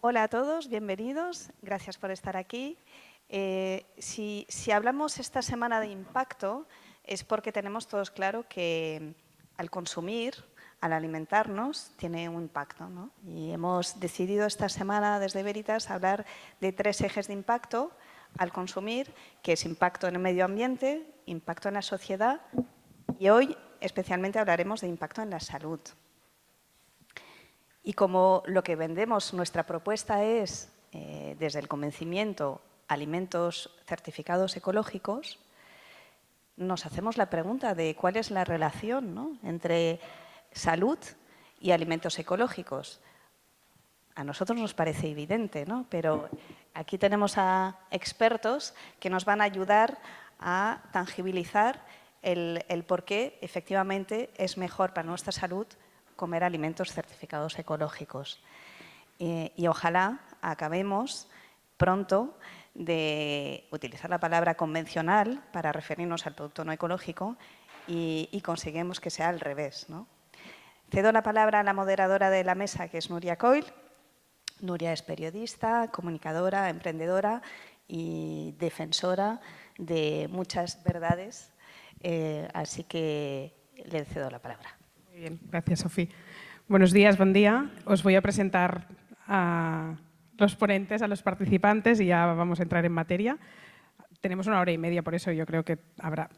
Hola a todos, bienvenidos. Gracias por estar aquí. Si hablamos esta semana de impacto, es porque tenemos todos claro que al consumir, al alimentarnos, tiene un impacto, ¿no? Y hemos decidido esta semana desde Veritas hablar de 3 ejes de impacto al consumir, que es impacto en el medio ambiente, impacto en la sociedad y hoy especialmente hablaremos de impacto en la salud. Y como lo que vendemos, nuestra propuesta es, desde el convencimiento, alimentos certificados ecológicos, nos hacemos la pregunta de cuál es la relación, ¿no?, entre salud y alimentos ecológicos. A nosotros nos parece evidente, ¿no?, pero aquí tenemos a expertos que nos van a ayudar a tangibilizar el por qué efectivamente es mejor para nuestra salud comer alimentos certificados ecológicos. Y ojalá acabemos pronto de utilizar la palabra convencional para referirnos al producto no ecológico y conseguimos que sea al revés, ¿no? Cedo la palabra a la moderadora de la mesa, que es Nuria Coll. Nuria es periodista, comunicadora, emprendedora y defensora de muchas verdades, así que le cedo la palabra. Muy bien, gracias, Sofía. Buenos días, buen día. Os voy a presentar a los ponentes, a los participantes y ya vamos a entrar en materia. Tenemos 1 hora y media, por eso yo creo que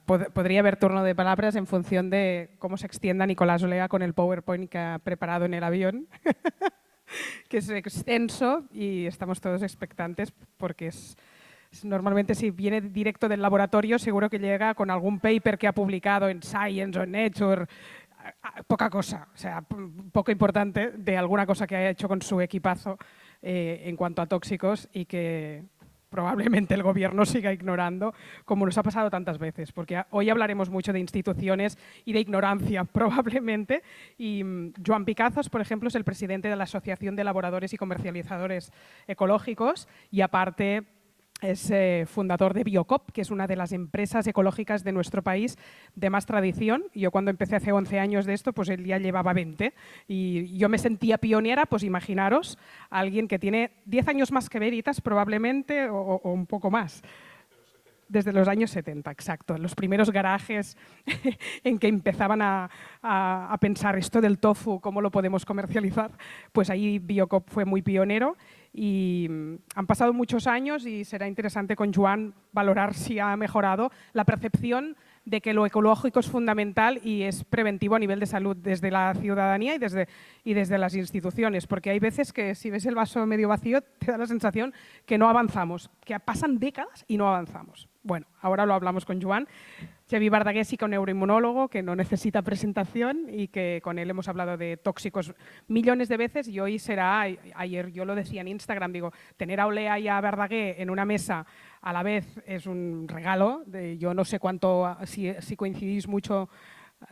podría haber turno de palabras en función de cómo se extienda Nicolás Olea con el PowerPoint que ha preparado en el avión, que es extenso y estamos todos expectantes porque normalmente si viene directo del laboratorio seguro que llega con algún paper que ha publicado en Science o en Nature, poca cosa, o sea, poco importante de alguna cosa que ha hecho con su equipazo en cuanto a tóxicos y que probablemente el gobierno siga ignorando, como nos ha pasado tantas veces, porque hoy hablaremos mucho de instituciones y de ignorancia, probablemente. Y Joan Picazos, por ejemplo, es el presidente de la Asociación de Elaboradores y Comercializadores Ecológicos y aparte es fundador de Biocop, que es una de las empresas ecológicas de nuestro país de más tradición. Yo cuando empecé hace 11 años de esto, pues él ya llevaba 20 y yo me sentía pionera, pues imaginaros a alguien que tiene 10 años más que Veritas probablemente o un poco más. Desde los años 70, exacto. Los primeros garajes en que empezaban a pensar esto del tofu, cómo lo podemos comercializar, pues ahí Biocop fue muy pionero y han pasado muchos años y será interesante con Joan valorar si ha mejorado la percepción de que lo ecológico es fundamental y es preventivo a nivel de salud desde la ciudadanía y desde las instituciones, porque hay veces que si ves el vaso medio vacío te da la sensación que no avanzamos, que pasan décadas y no avanzamos. Bueno, ahora lo hablamos con Joan. Xavi Verdaguer sí que un neuroinmunólogo que no necesita presentación y que con él hemos hablado de tóxicos millones de veces y hoy será, ayer yo lo decía en Instagram, digo, tener a Olea y a Verdaguer en una mesa a la vez es un regalo. Yo no sé cuánto, si coincidís mucho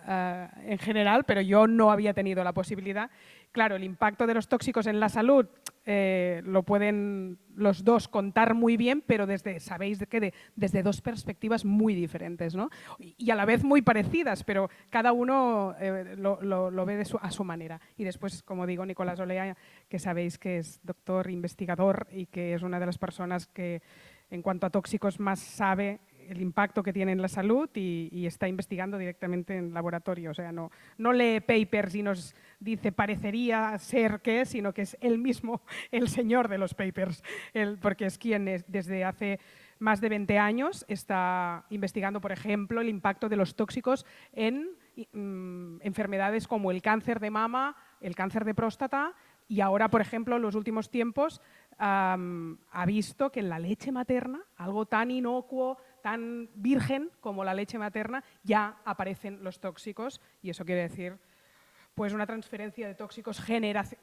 en general, pero yo no había tenido la posibilidad. Claro, el impacto de los tóxicos en la salud lo pueden los dos contar muy bien, pero sabéis que desde dos perspectivas muy diferentes, ¿no? Y a la vez muy parecidas, pero cada uno lo ve a su manera. Y después, como digo, Nicolás Olea, que sabéis que es doctor, investigador y que es una de las personas que en cuanto a tóxicos más sabe el impacto que tiene en la salud y está investigando directamente en laboratorio. O sea, no lee papers y nos dice parecería ser que, sino que es él mismo el señor de los papers, porque es quien desde hace más de 20 años está investigando, por ejemplo, el impacto de los tóxicos en enfermedades como el cáncer de mama, el cáncer de próstata y ahora, por ejemplo, en los últimos tiempos ha visto que en la leche materna, algo tan inocuo, tan virgen como la leche materna, ya aparecen los tóxicos y eso quiere decir pues una transferencia de tóxicos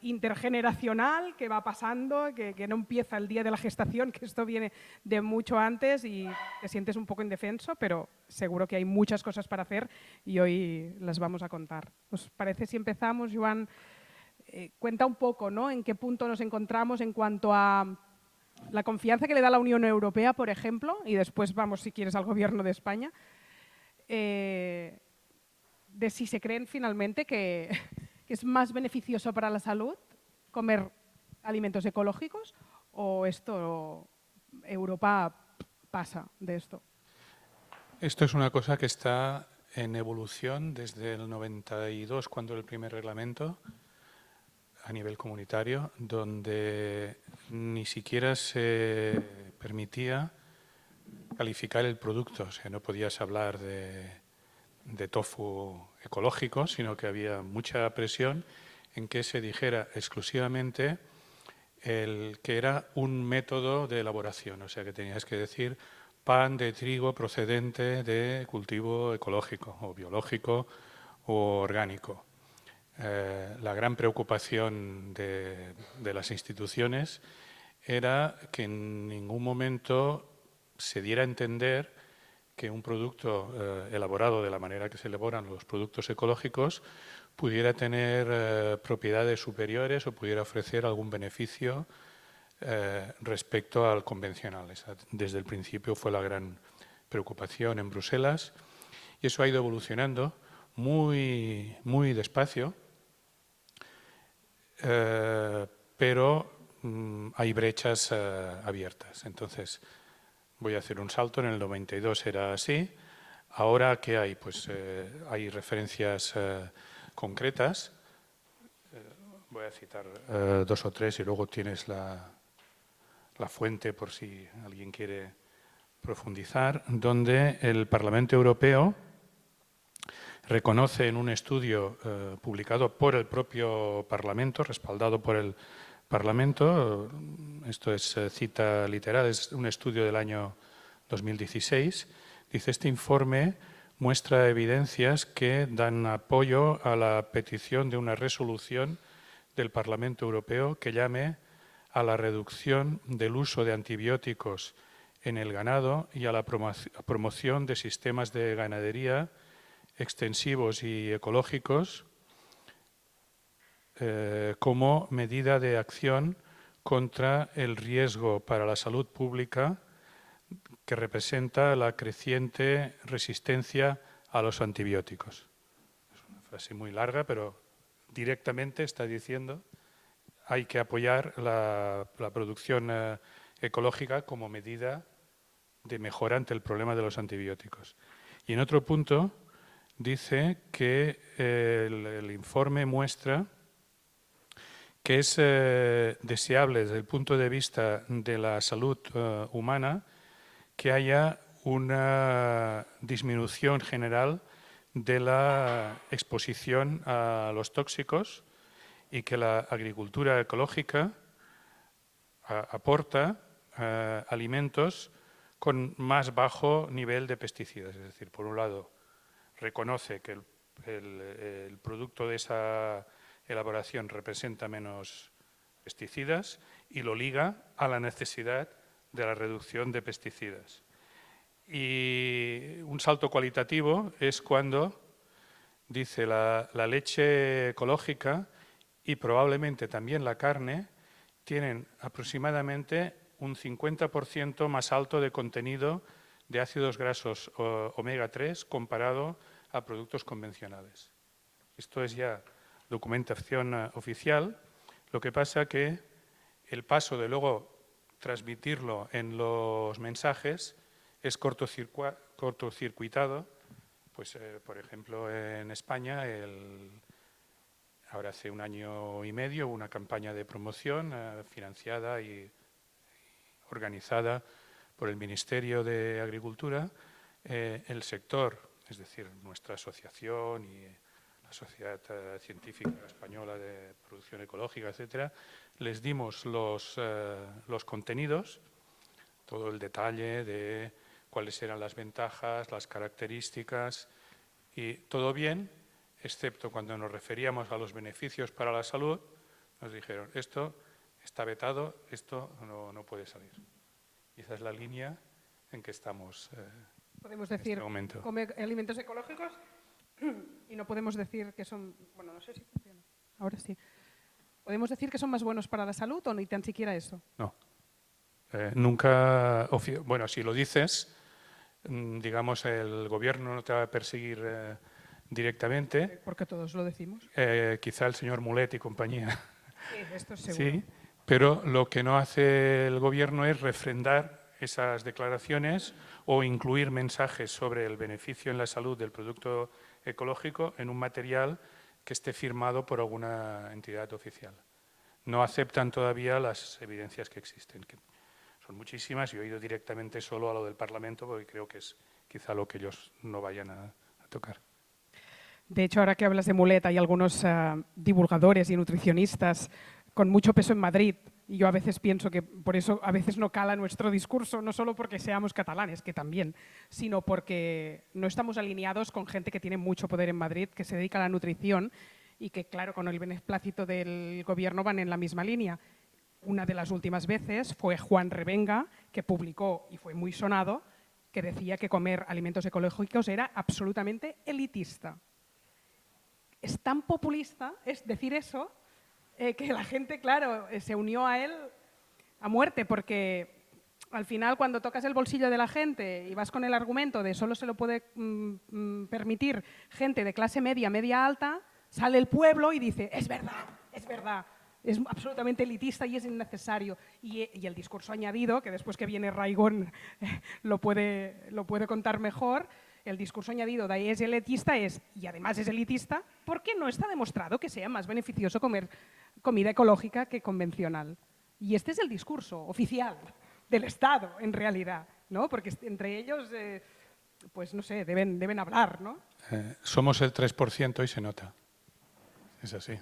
intergeneracional que va pasando, que no empieza el día de la gestación, que esto viene de mucho antes y te sientes un poco indefenso, pero seguro que hay muchas cosas para hacer y hoy las vamos a contar. ¿Os parece si empezamos, Joan? Cuenta un poco, ¿no?, en qué punto nos encontramos en cuanto a la confianza que le da la Unión Europea, por ejemplo, y después vamos, si quieres, al Gobierno de España, de si se creen finalmente que es más beneficioso para la salud comer alimentos ecológicos o esto, Europa pasa de esto? Esto es una cosa que está en evolución desde el 92, cuando el primer reglamento a nivel comunitario, donde ni siquiera se permitía calificar el producto. O sea, no podías hablar de tofu ecológico, sino que había mucha presión en que se dijera exclusivamente que era un método de elaboración. O sea, que tenías que decir pan de trigo procedente de cultivo ecológico o biológico o orgánico. La gran preocupación de las instituciones era que en ningún momento se diera a entender que un producto elaborado de la manera que se elaboran los productos ecológicos pudiera tener propiedades superiores o pudiera ofrecer algún beneficio respecto al convencional. Esa, desde el principio fue la gran preocupación en Bruselas y eso ha ido evolucionando muy, muy despacio, pero hay brechas abiertas. Entonces, voy a hacer un salto. En el 92 era así. Ahora, ¿qué hay? Pues hay referencias concretas. Voy a citar dos o tres y luego tienes la fuente por si alguien quiere profundizar, donde el Parlamento Europeo reconoce en un estudio publicado por el propio Parlamento, respaldado por el Parlamento, esto es cita literal, es un estudio del año 2016, dice: este informe muestra evidencias que dan apoyo a la petición de una resolución del Parlamento Europeo que llame a la reducción del uso de antibióticos en el ganado y a la promoción de sistemas de ganadería extensivos y ecológicos como medida de acción contra el riesgo para la salud pública que representa la creciente resistencia a los antibióticos. Es una frase muy larga, pero directamente está diciendo hay que apoyar la producción ecológica como medida de mejora ante el problema de los antibióticos. Y en otro punto dice que el informe muestra que es deseable desde el punto de vista de la salud humana que haya una disminución general de la exposición a los tóxicos y que la agricultura ecológica aporta alimentos con más bajo nivel de pesticidas. Es decir, por un lado, reconoce que el producto de esa elaboración representa menos pesticidas y lo liga a la necesidad de la reducción de pesticidas. Y un salto cualitativo es cuando dice la leche ecológica y probablemente también la carne tienen aproximadamente un 50% más alto de contenido de ácidos grasos omega 3 comparado a productos convencionales. Esto es ya documentación oficial. Lo que pasa que el paso de luego transmitirlo en los mensajes es cortocircuitado. Pues, por ejemplo, en España, ahora hace un año y medio, una campaña de promoción financiada y organizada por el Ministerio de Agricultura. El sector, es decir, nuestra asociación y la Sociedad Científica Española de Producción Ecológica, etcétera, les dimos los contenidos, todo el detalle de cuáles eran las ventajas, las características y todo bien, excepto cuando nos referíamos a los beneficios para la salud, nos dijeron: esto está vetado, esto no puede salir. Y esa es la línea en que estamos podemos decir, en este momento. Come alimentos ecológicos y no podemos decir que son, bueno, no sé si funciona, ahora sí. ¿Podemos decir que son más buenos para la salud o ni tan siquiera eso? No. Nunca, bueno, si lo dices, digamos, el gobierno no te va a perseguir directamente. Porque todos lo decimos. Quizá el señor Mulet y compañía. Sí, esto es seguro. Sí, Pero lo que no hace el Gobierno es refrendar esas declaraciones o incluir mensajes sobre el beneficio en la salud del producto ecológico en un material que esté firmado por alguna entidad oficial. No aceptan todavía las evidencias que existen, que son muchísimas, y he ido directamente solo a lo del Parlamento porque creo que es quizá lo que ellos no vayan a tocar. De hecho, ahora que hablas de muleta, hay algunos divulgadores y nutricionistas con mucho peso en Madrid. Y yo a veces pienso que por eso a veces no cala nuestro discurso, no solo porque seamos catalanes, que también, sino porque no estamos alineados con gente que tiene mucho poder en Madrid, que se dedica a la nutrición y que, claro, con el beneplácito del Gobierno van en la misma línea. Una de las últimas veces fue Juan Revenga, que publicó, y fue muy sonado, que decía que comer alimentos ecológicos era absolutamente elitista. Es tan populista es decir eso, que la gente, claro, se unió a él a muerte, porque al final cuando tocas el bolsillo de la gente y vas con el argumento de solo se lo puede permitir gente de clase media, media alta, sale el pueblo y dice, es verdad, es absolutamente elitista y es innecesario. Y el discurso añadido, que después que viene Raigón lo puede contar mejor, el discurso añadido de ahí es elitista y además es elitista, porque no está demostrado que sea más beneficioso comer comida ecológica que convencional. Y este es el discurso oficial del Estado, en realidad, ¿no? Porque entre ellos, pues no sé, deben hablar, ¿no? Somos el 3% y se nota. Es así.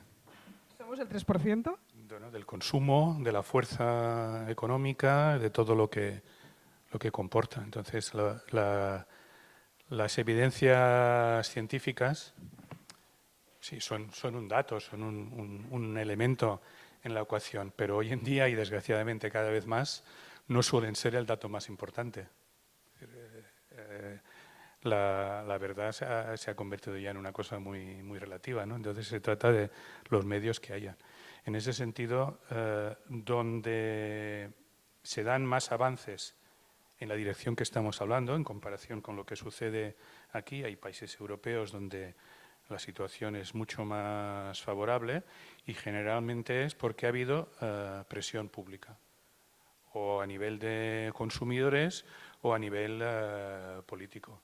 ¿Somos el 3%? Bueno, del consumo, de la fuerza económica, de todo lo que comporta. Entonces, las evidencias científicas sí son un dato, son un elemento en la ecuación, pero hoy en día, y desgraciadamente cada vez más, no suelen ser el dato más importante. La verdad se ha convertido ya en una cosa muy relativa, ¿no? Entonces se trata de los medios que haya. En ese sentido, donde se dan más avances en la dirección que estamos hablando, en comparación con lo que sucede aquí, hay países europeos donde la situación es mucho más favorable y generalmente es porque ha habido presión pública, o a nivel de consumidores o a nivel político.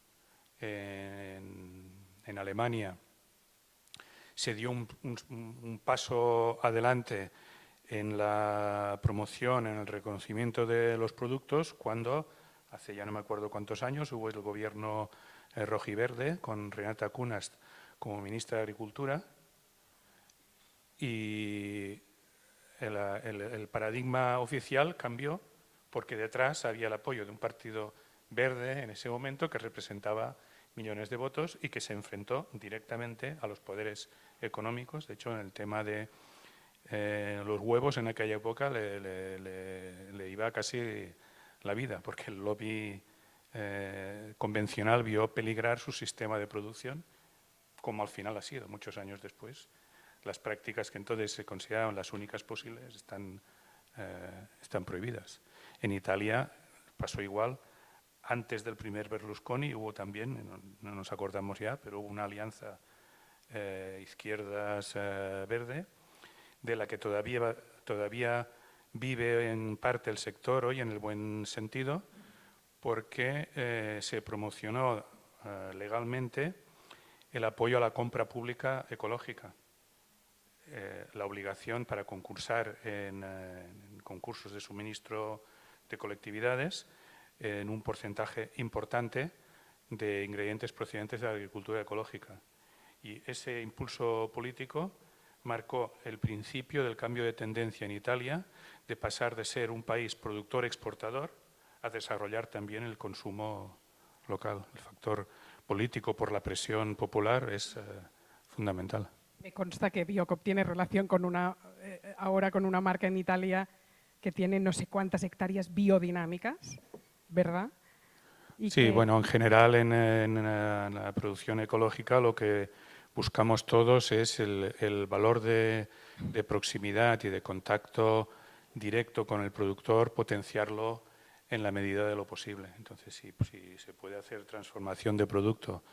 En Alemania se dio un paso adelante en la promoción, en el reconocimiento de los productos, cuando hace ya no me acuerdo cuántos años hubo el gobierno rojiverde con Renata Kunast como ministra de Agricultura, y el paradigma oficial cambió porque detrás había el apoyo de un partido verde en ese momento que representaba millones de votos y que se enfrentó directamente a los poderes económicos. De hecho, en el tema de los huevos en aquella época le iba casi la vida, porque el lobby convencional vio peligrar su sistema de producción, como al final ha sido, muchos años después. Las prácticas que entonces se consideraban las únicas posibles están prohibidas. En Italia pasó igual. Antes del primer Berlusconi hubo también, no nos acordamos ya, pero hubo una alianza izquierdas-verde, de la que todavía vive en parte el sector hoy en el buen sentido, porque se promocionó legalmente el apoyo a la compra pública ecológica. La obligación para concursar en concursos de suministro de colectividades en un porcentaje importante de ingredientes procedentes de la agricultura ecológica. Y ese impulso político marcó el principio del cambio de tendencia en Italia, de pasar de ser un país productor-exportador a desarrollar también el consumo local. El factor político por la presión popular es fundamental. Me consta que Biocop tiene relación con ahora con una marca en Italia que tiene no sé cuántas hectáreas biodinámicas, ¿verdad? Sí, bueno, en general en la producción ecológica lo que buscamos todos es el valor de proximidad y de contacto directo con el productor, potenciarlo en la medida de lo posible. Entonces, si se puede hacer transformación de producto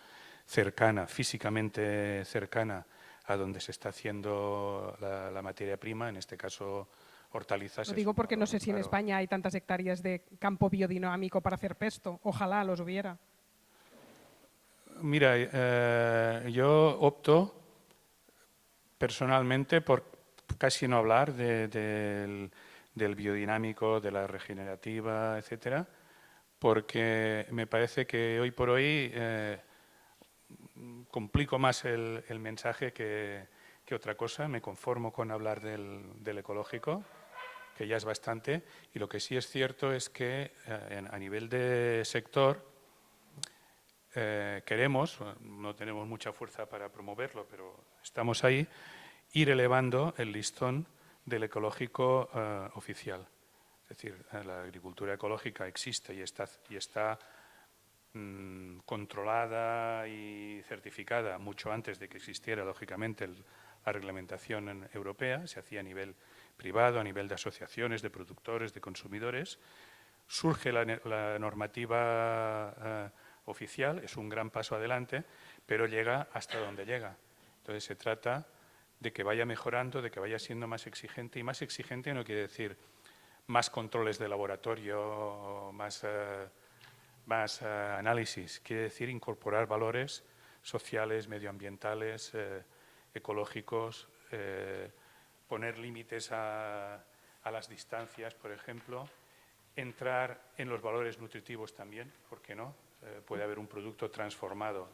cercana, físicamente cercana a donde se está haciendo la materia prima, en este caso hortalizas. Lo digo es un porque no valor, sé si en claro. España hay tantas hectáreas de campo biodinámico para hacer pesto. Ojalá los hubiera. Mira, yo opto personalmente por casi no hablar del biodinámico, de la regenerativa, etcétera, porque me parece que hoy por hoy complico más el mensaje que otra cosa. Me conformo con hablar del ecológico, que ya es bastante, y lo que sí es cierto es que a nivel de sector queremos, no tenemos mucha fuerza para promoverlo, pero estamos ahí, ir elevando el listón del ecológico oficial. Es decir, la agricultura ecológica existe y está controlada y certificada mucho antes de que existiera, lógicamente, la reglamentación europea. Se hacía a nivel privado, a nivel de asociaciones, de productores, de consumidores. Surge la normativa oficial, es un gran paso adelante, pero llega hasta donde llega. Entonces se trata de que vaya mejorando, de que vaya siendo más exigente, y más exigente no quiere decir más controles de laboratorio, más análisis, quiere decir incorporar valores sociales, medioambientales, ecológicos, poner límites a las distancias, por ejemplo, entrar en los valores nutritivos también, ¿por qué no? Puede haber un producto transformado,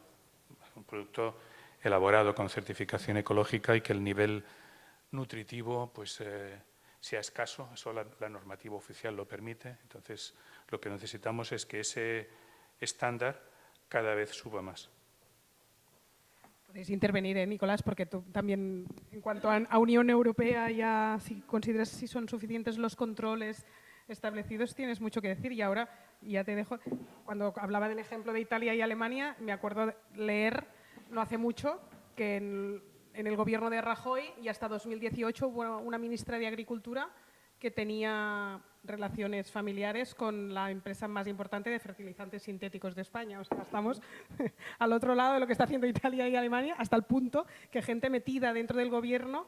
un producto elaborado con certificación ecológica y que el nivel nutritivo pues, sea escaso, eso la normativa oficial lo permite. Entonces, lo que necesitamos es que ese estándar cada vez suba más. Podéis intervenir, Nicolás, porque tú también, en cuanto a Unión Europea, ya si consideras si son suficientes los controles establecidos, tienes mucho que decir. Y ahora ya te dejo. Cuando hablaba del ejemplo de Italia y Alemania, me acuerdo de leer no hace mucho que en el gobierno de Rajoy y hasta 2018 hubo una ministra de Agricultura que tenía relaciones familiares con la empresa más importante de fertilizantes sintéticos de España. O sea, estamos al otro lado de lo que está haciendo Italia y Alemania, hasta el punto que gente metida dentro del gobierno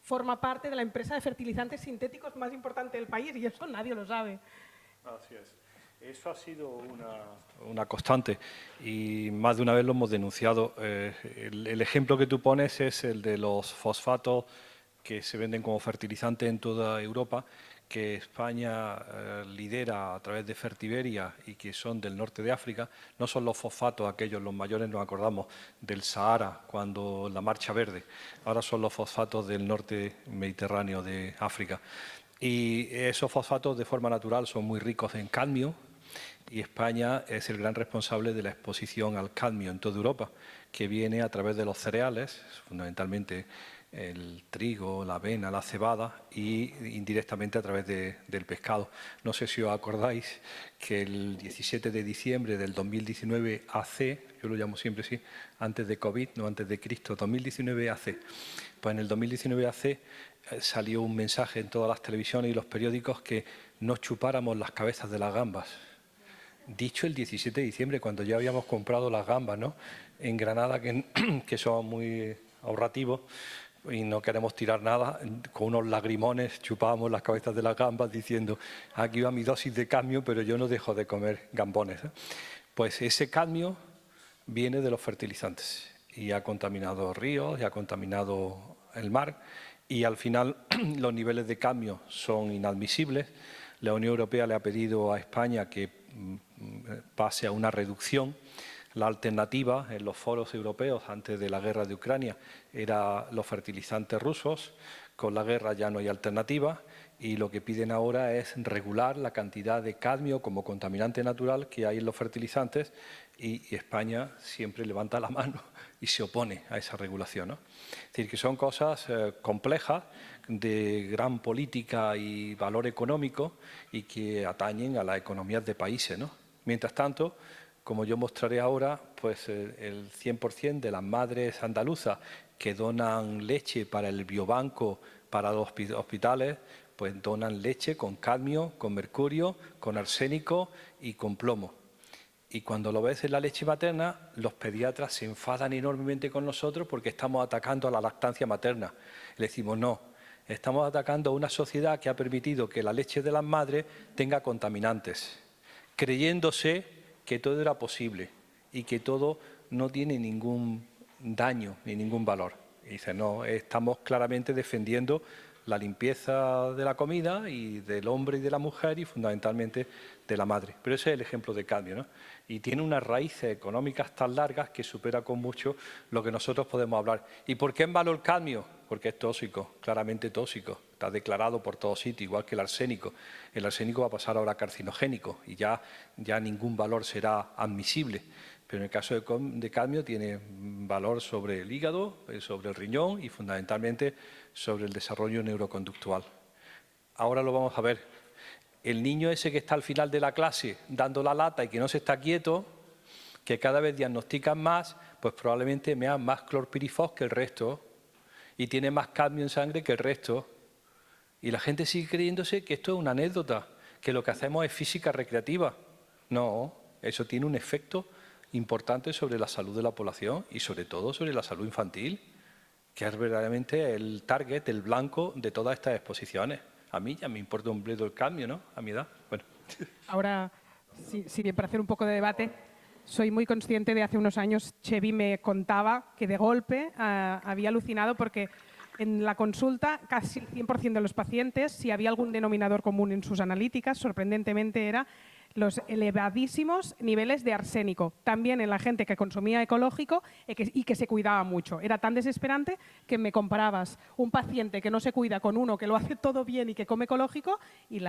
forma parte de la empresa de fertilizantes sintéticos más importante del país, y eso nadie lo sabe. Así es. Eso ha sido una constante y más de una vez lo hemos denunciado. El ejemplo que tú pones es el de los fosfatos que se venden como fertilizante en toda Europa, que España lidera a través de Fertiberia y que son del norte de África. No son los fosfatos aquellos, los mayores nos acordamos del Sahara, cuando la Marcha Verde. Ahora son los fosfatos del norte mediterráneo de África. Y esos fosfatos de forma natural son muy ricos en cadmio, y España es el gran responsable de la exposición al cadmio en toda Europa, que viene a través de los cereales, fundamentalmente el trigo, la avena, la cebada, y indirectamente a través del pescado. No sé si os acordáis que el 17 de diciembre del 2019 AC, yo lo llamo siempre así, antes de COVID, no antes de Cristo, 2019 AC, pues en el 2019 AC salió un mensaje en todas las televisiones y los periódicos que no chupáramos las cabezas de las gambas. Dicho el 17 de diciembre, cuando ya habíamos comprado las gambas, ¿no? En Granada, que somos muy ahorrativos y no queremos tirar nada, con unos lagrimones chupábamos las cabezas de las gambas diciendo: aquí va mi dosis de cadmio, pero yo no dejo de comer gambones, ¿eh? Pues ese cadmio viene de los fertilizantes y ha contaminado ríos y ha contaminado el mar, y al final los niveles de cadmio son inadmisibles. La Unión Europea le ha pedido a España que pase a una reducción. La alternativa en los foros europeos antes de la guerra de Ucrania era los fertilizantes rusos. Con la guerra ya no hay alternativa y lo que piden ahora es regular la cantidad de cadmio como contaminante natural que hay en los fertilizantes, y España siempre levanta la mano y se opone a esa regulación, ¿no? Es decir, que son cosas complejas, de gran política y valor económico, y que atañen a las economías de países, ¿no? Mientras tanto, como yo mostraré ahora, pues el 100% de las madres andaluzas que donan leche para el biobanco, para los hospitales, pues donan leche con cadmio, con mercurio, con arsénico y con plomo. Y cuando lo ves en la leche materna, los pediatras se enfadan enormemente con nosotros porque estamos atacando a la lactancia materna. Le decimos: no, Estamos atacando a una sociedad que ha permitido que la leche de las madres tenga contaminantes, creyéndose que todo era posible y que todo no tiene ningún daño ni ningún valor. Y dice, no, estamos claramente defendiendo la limpieza de la comida y del hombre y de la mujer y fundamentalmente de la madre. Pero ese es el ejemplo de cadmio, ¿no? Y tiene unas raíces económicas tan largas que supera con mucho lo que nosotros podemos hablar. ¿Y por qué es malo el cadmio? Porque es tóxico, claramente tóxico. Está declarado por todo sitio, igual que el arsénico. El arsénico va a pasar ahora a carcinogénico y ya ningún valor será admisible. Pero en el caso de cadmio tiene valor sobre el hígado, sobre el riñón y fundamentalmente sobre el desarrollo neuroconductual. Ahora lo vamos a ver. El niño ese que está al final de la clase dando la lata y que no se está quieto, que cada vez diagnostican más, pues probablemente mea más clorpirifos que el resto y tiene más cadmio en sangre que el resto. Y la gente sigue creyéndose que esto es una anécdota, que lo que hacemos es física recreativa. No, eso tiene un efecto importante sobre la salud de la población y sobre todo sobre la salud infantil, que es verdaderamente el target, el blanco de todas estas exposiciones. A mí ya me importa un bledo el cadmio, ¿no? A mi edad. Bueno. Ahora, si bien para hacer un poco de debate, soy muy consciente de hace unos años, Chevy me contaba que de golpe había alucinado porque en la consulta casi el 100% de los pacientes, si había algún denominador común en sus analíticas, sorprendentemente era los elevadísimos niveles de arsénico, también en la gente que consumía ecológico y que se cuidaba mucho. Era tan desesperante que me comparabas un paciente que no se cuida con uno que lo hace todo bien y que come ecológico y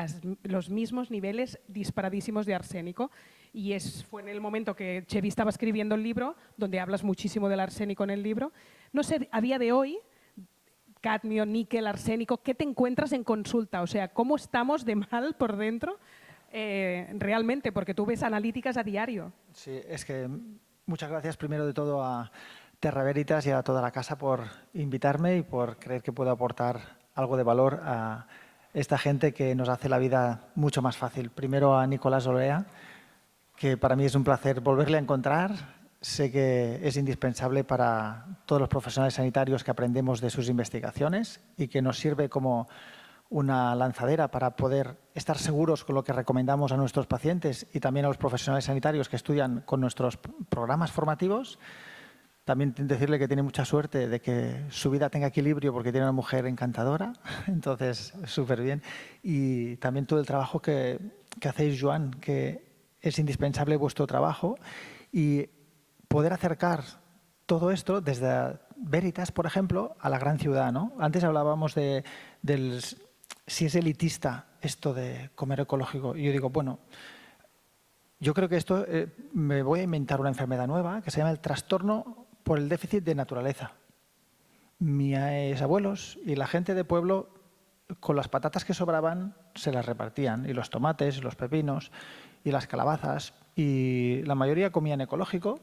los mismos niveles disparadísimos de arsénico. Y fue en el momento que Chevy estaba escribiendo el libro, donde hablas muchísimo del arsénico en el libro. No sé, a día de hoy, cadmio, níquel, arsénico, ¿qué te encuentras en consulta? O sea, ¿cómo estamos de mal por dentro? Realmente, porque tú ves analíticas a diario. Sí, es que muchas gracias primero de todo a Terra Veritas y a toda la casa por invitarme y por creer que puedo aportar algo de valor a esta gente que nos hace la vida mucho más fácil. Primero a Nicolás Olea, que para mí es un placer volverle a encontrar. Sé que es indispensable para todos los profesionales sanitarios que aprendemos de sus investigaciones y que nos sirve como una lanzadera para poder estar seguros con lo que recomendamos a nuestros pacientes y también a los profesionales sanitarios que estudian con nuestros programas formativos. También decirle que tiene mucha suerte de que su vida tenga equilibrio porque tiene una mujer encantadora, entonces súper bien. Y también todo el trabajo que hacéis, Joan, que es indispensable vuestro trabajo y poder acercar todo esto desde Veritas, por ejemplo, a la gran ciudad, ¿no? Antes hablábamos del si es elitista esto de comer ecológico. Y yo digo, bueno, yo creo que esto me voy a inventar una enfermedad nueva que se llama el trastorno por el déficit de naturaleza. Mis abuelos y la gente de pueblo con las patatas que sobraban se las repartían, y los tomates, los pepinos y las calabazas, y la mayoría comían ecológico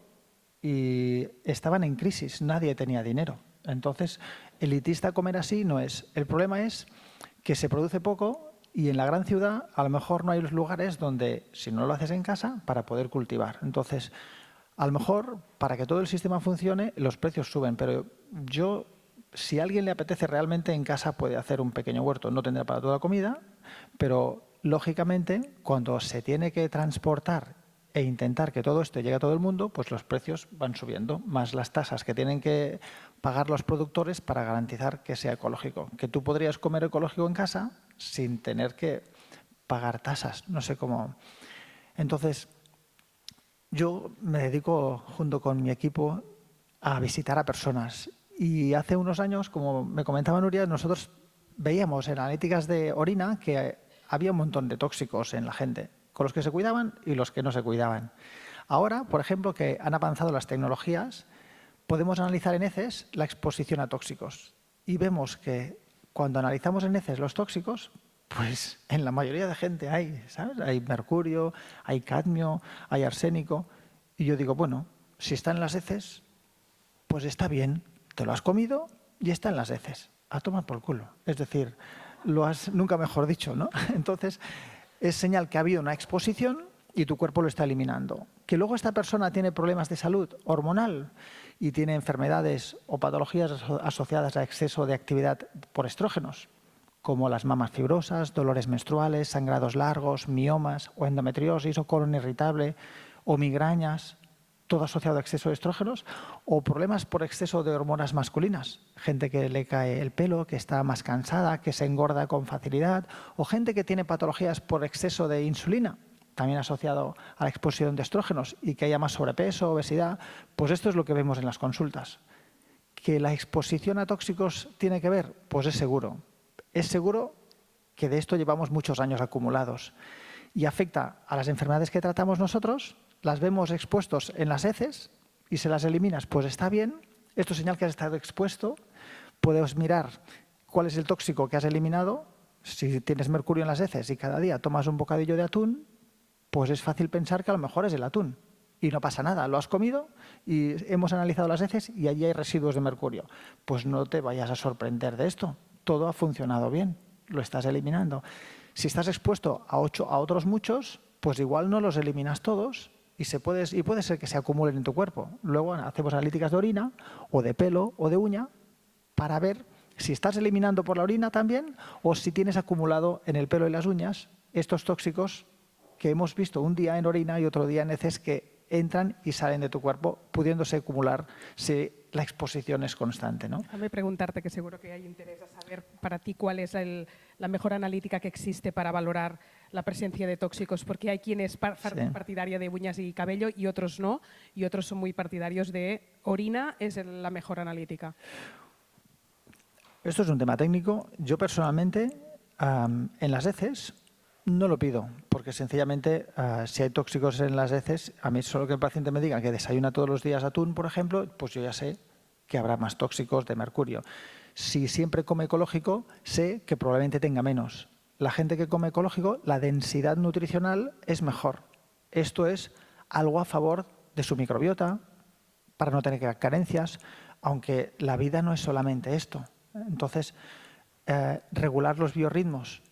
y estaban en crisis, nadie tenía dinero. Entonces, elitista comer así no es. El problema es que se produce poco y en la gran ciudad a lo mejor no hay los lugares donde, si no lo haces en casa, para poder cultivar. Entonces, a lo mejor, para que todo el sistema funcione, los precios suben, pero si a alguien le apetece realmente en casa puede hacer un pequeño huerto. No tendrá para toda la comida, pero lógicamente cuando se tiene que transportar e intentar que todo esto llegue a todo el mundo, pues los precios van subiendo, más las tasas que tienen que pagar los productores para garantizar que sea ecológico. Que tú podrías comer ecológico en casa sin tener que pagar tasas, no sé cómo. Entonces, yo me dedico junto con mi equipo a visitar a personas. Y hace unos años, como me comentaba Nuria, nosotros veíamos en analíticas de orina que había un montón de tóxicos en la gente, con los que se cuidaban y los que no se cuidaban. Ahora, por ejemplo, que han avanzado las tecnologías, podemos analizar en heces la exposición a tóxicos. Y vemos que cuando analizamos en heces los tóxicos, pues en la mayoría de gente hay, ¿sabes? Hay mercurio, hay cadmio, hay arsénico. Y yo digo, bueno, si está en las heces, pues está bien. Te lo has comido y está en las heces. A tomar por culo. Es decir, lo has nunca mejor dicho, ¿no? Entonces, es señal que ha habido una exposición y tu cuerpo lo está eliminando. Que luego esta persona tiene problemas de salud hormonal y tiene enfermedades o patologías asociadas a exceso de actividad por estrógenos, como las mamas fibrosas, dolores menstruales, sangrados largos, miomas o endometriosis o colon irritable o migrañas, todo asociado a exceso de estrógenos, o problemas por exceso de hormonas masculinas, gente que le cae el pelo, que está más cansada, que se engorda con facilidad, o gente que tiene patologías por exceso de insulina, también asociado a la exposición de estrógenos, y que haya más sobrepeso, obesidad. Pues esto es lo que vemos en las consultas. ¿Que la exposición a tóxicos tiene que ver? Pues es seguro. Es seguro que de esto llevamos muchos años acumulados y afecta a las enfermedades que tratamos nosotros. Las vemos expuestos en las heces y se las eliminas, pues está bien. Esto es señal que has estado expuesto. Puedes mirar cuál es el tóxico que has eliminado. Si tienes mercurio en las heces y cada día tomas un bocadillo de atún, pues es fácil pensar que a lo mejor es el atún. Y no pasa nada, lo has comido y hemos analizado las heces y allí hay residuos de mercurio. Pues no te vayas a sorprender de esto. Todo ha funcionado bien, lo estás eliminando. Si estás expuesto a otros muchos, pues igual no los eliminas todos y puede ser que se acumulen en tu cuerpo. Luego hacemos analíticas de orina o de pelo o de uña para ver si estás eliminando por la orina también o si tienes acumulado en el pelo y las uñas estos tóxicos que hemos visto un día en orina y otro día en heces que entran y salen de tu cuerpo, pudiéndose acumular si la exposición es constante, ¿no? Déjame preguntarte, que seguro que hay interés a saber para ti cuál es la mejor analítica que existe para valorar la presencia de tóxicos, porque hay quienes partidaria de uñas y cabello y otros no, y otros son muy partidarios de orina es la mejor analítica. Esto es un tema técnico. Yo personalmente, en las heces, no lo pido, porque sencillamente si hay tóxicos en las heces, a mí solo que el paciente me diga que desayuna todos los días atún, por ejemplo, pues yo ya sé que habrá más tóxicos de mercurio. Si siempre come ecológico, sé que probablemente tenga menos. La gente que come ecológico, la densidad nutricional es mejor. Esto es algo a favor de su microbiota, para no tener carencias, aunque la vida no es solamente esto. Entonces, regular los biorritmos,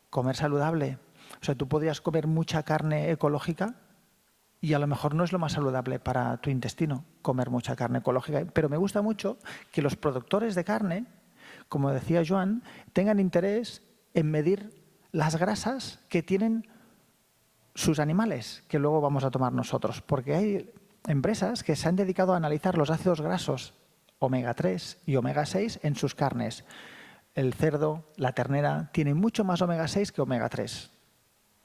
comer saludable. O sea, tú podrías comer mucha carne ecológica y a lo mejor no es lo más saludable para tu intestino comer mucha carne ecológica. Pero me gusta mucho que los productores de carne, como decía Joan, tengan interés en medir las grasas que tienen sus animales, que luego vamos a tomar nosotros. Porque hay empresas que se han dedicado a analizar los ácidos grasos omega 3 y omega 6 en sus carnes. El cerdo, la ternera, tienen mucho más omega 6 que omega 3.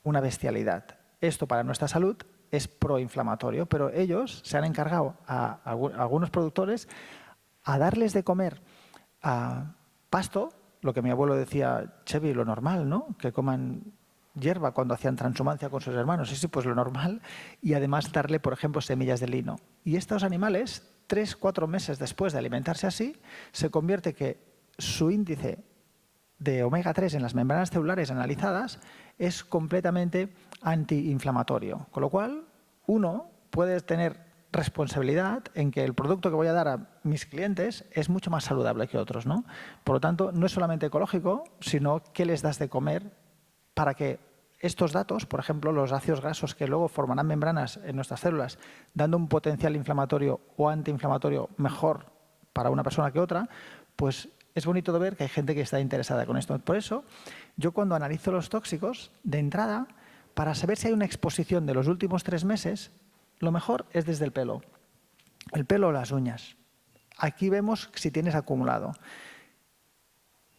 Una bestialidad. Esto para nuestra salud es proinflamatorio, pero ellos se han encargado a algunos productores a darles de comer pasto, lo que mi abuelo decía, Chevy, lo normal, ¿no? Que coman hierba cuando hacían transhumancia con sus hermanos. Sí, pues lo normal. Y además darle, por ejemplo, semillas de lino. Y estos animales, 3-4 meses después de alimentarse así, se convierte que su índice de omega 3 en las membranas celulares analizadas es completamente antiinflamatorio. Con lo cual, uno puede tener responsabilidad en que el producto que voy a dar a mis clientes es mucho más saludable que otros, ¿no? Por lo tanto, no es solamente ecológico, sino qué les das de comer para que estos datos, por ejemplo, los ácidos grasos que luego formarán membranas en nuestras células, dando un potencial inflamatorio o antiinflamatorio mejor para una persona que otra, pues es bonito de ver que hay gente que está interesada con esto. Por eso, yo cuando analizo los tóxicos, de entrada, para saber si hay una exposición de los últimos 3 meses, lo mejor es desde el pelo. El pelo o las uñas. Aquí vemos si tienes acumulado,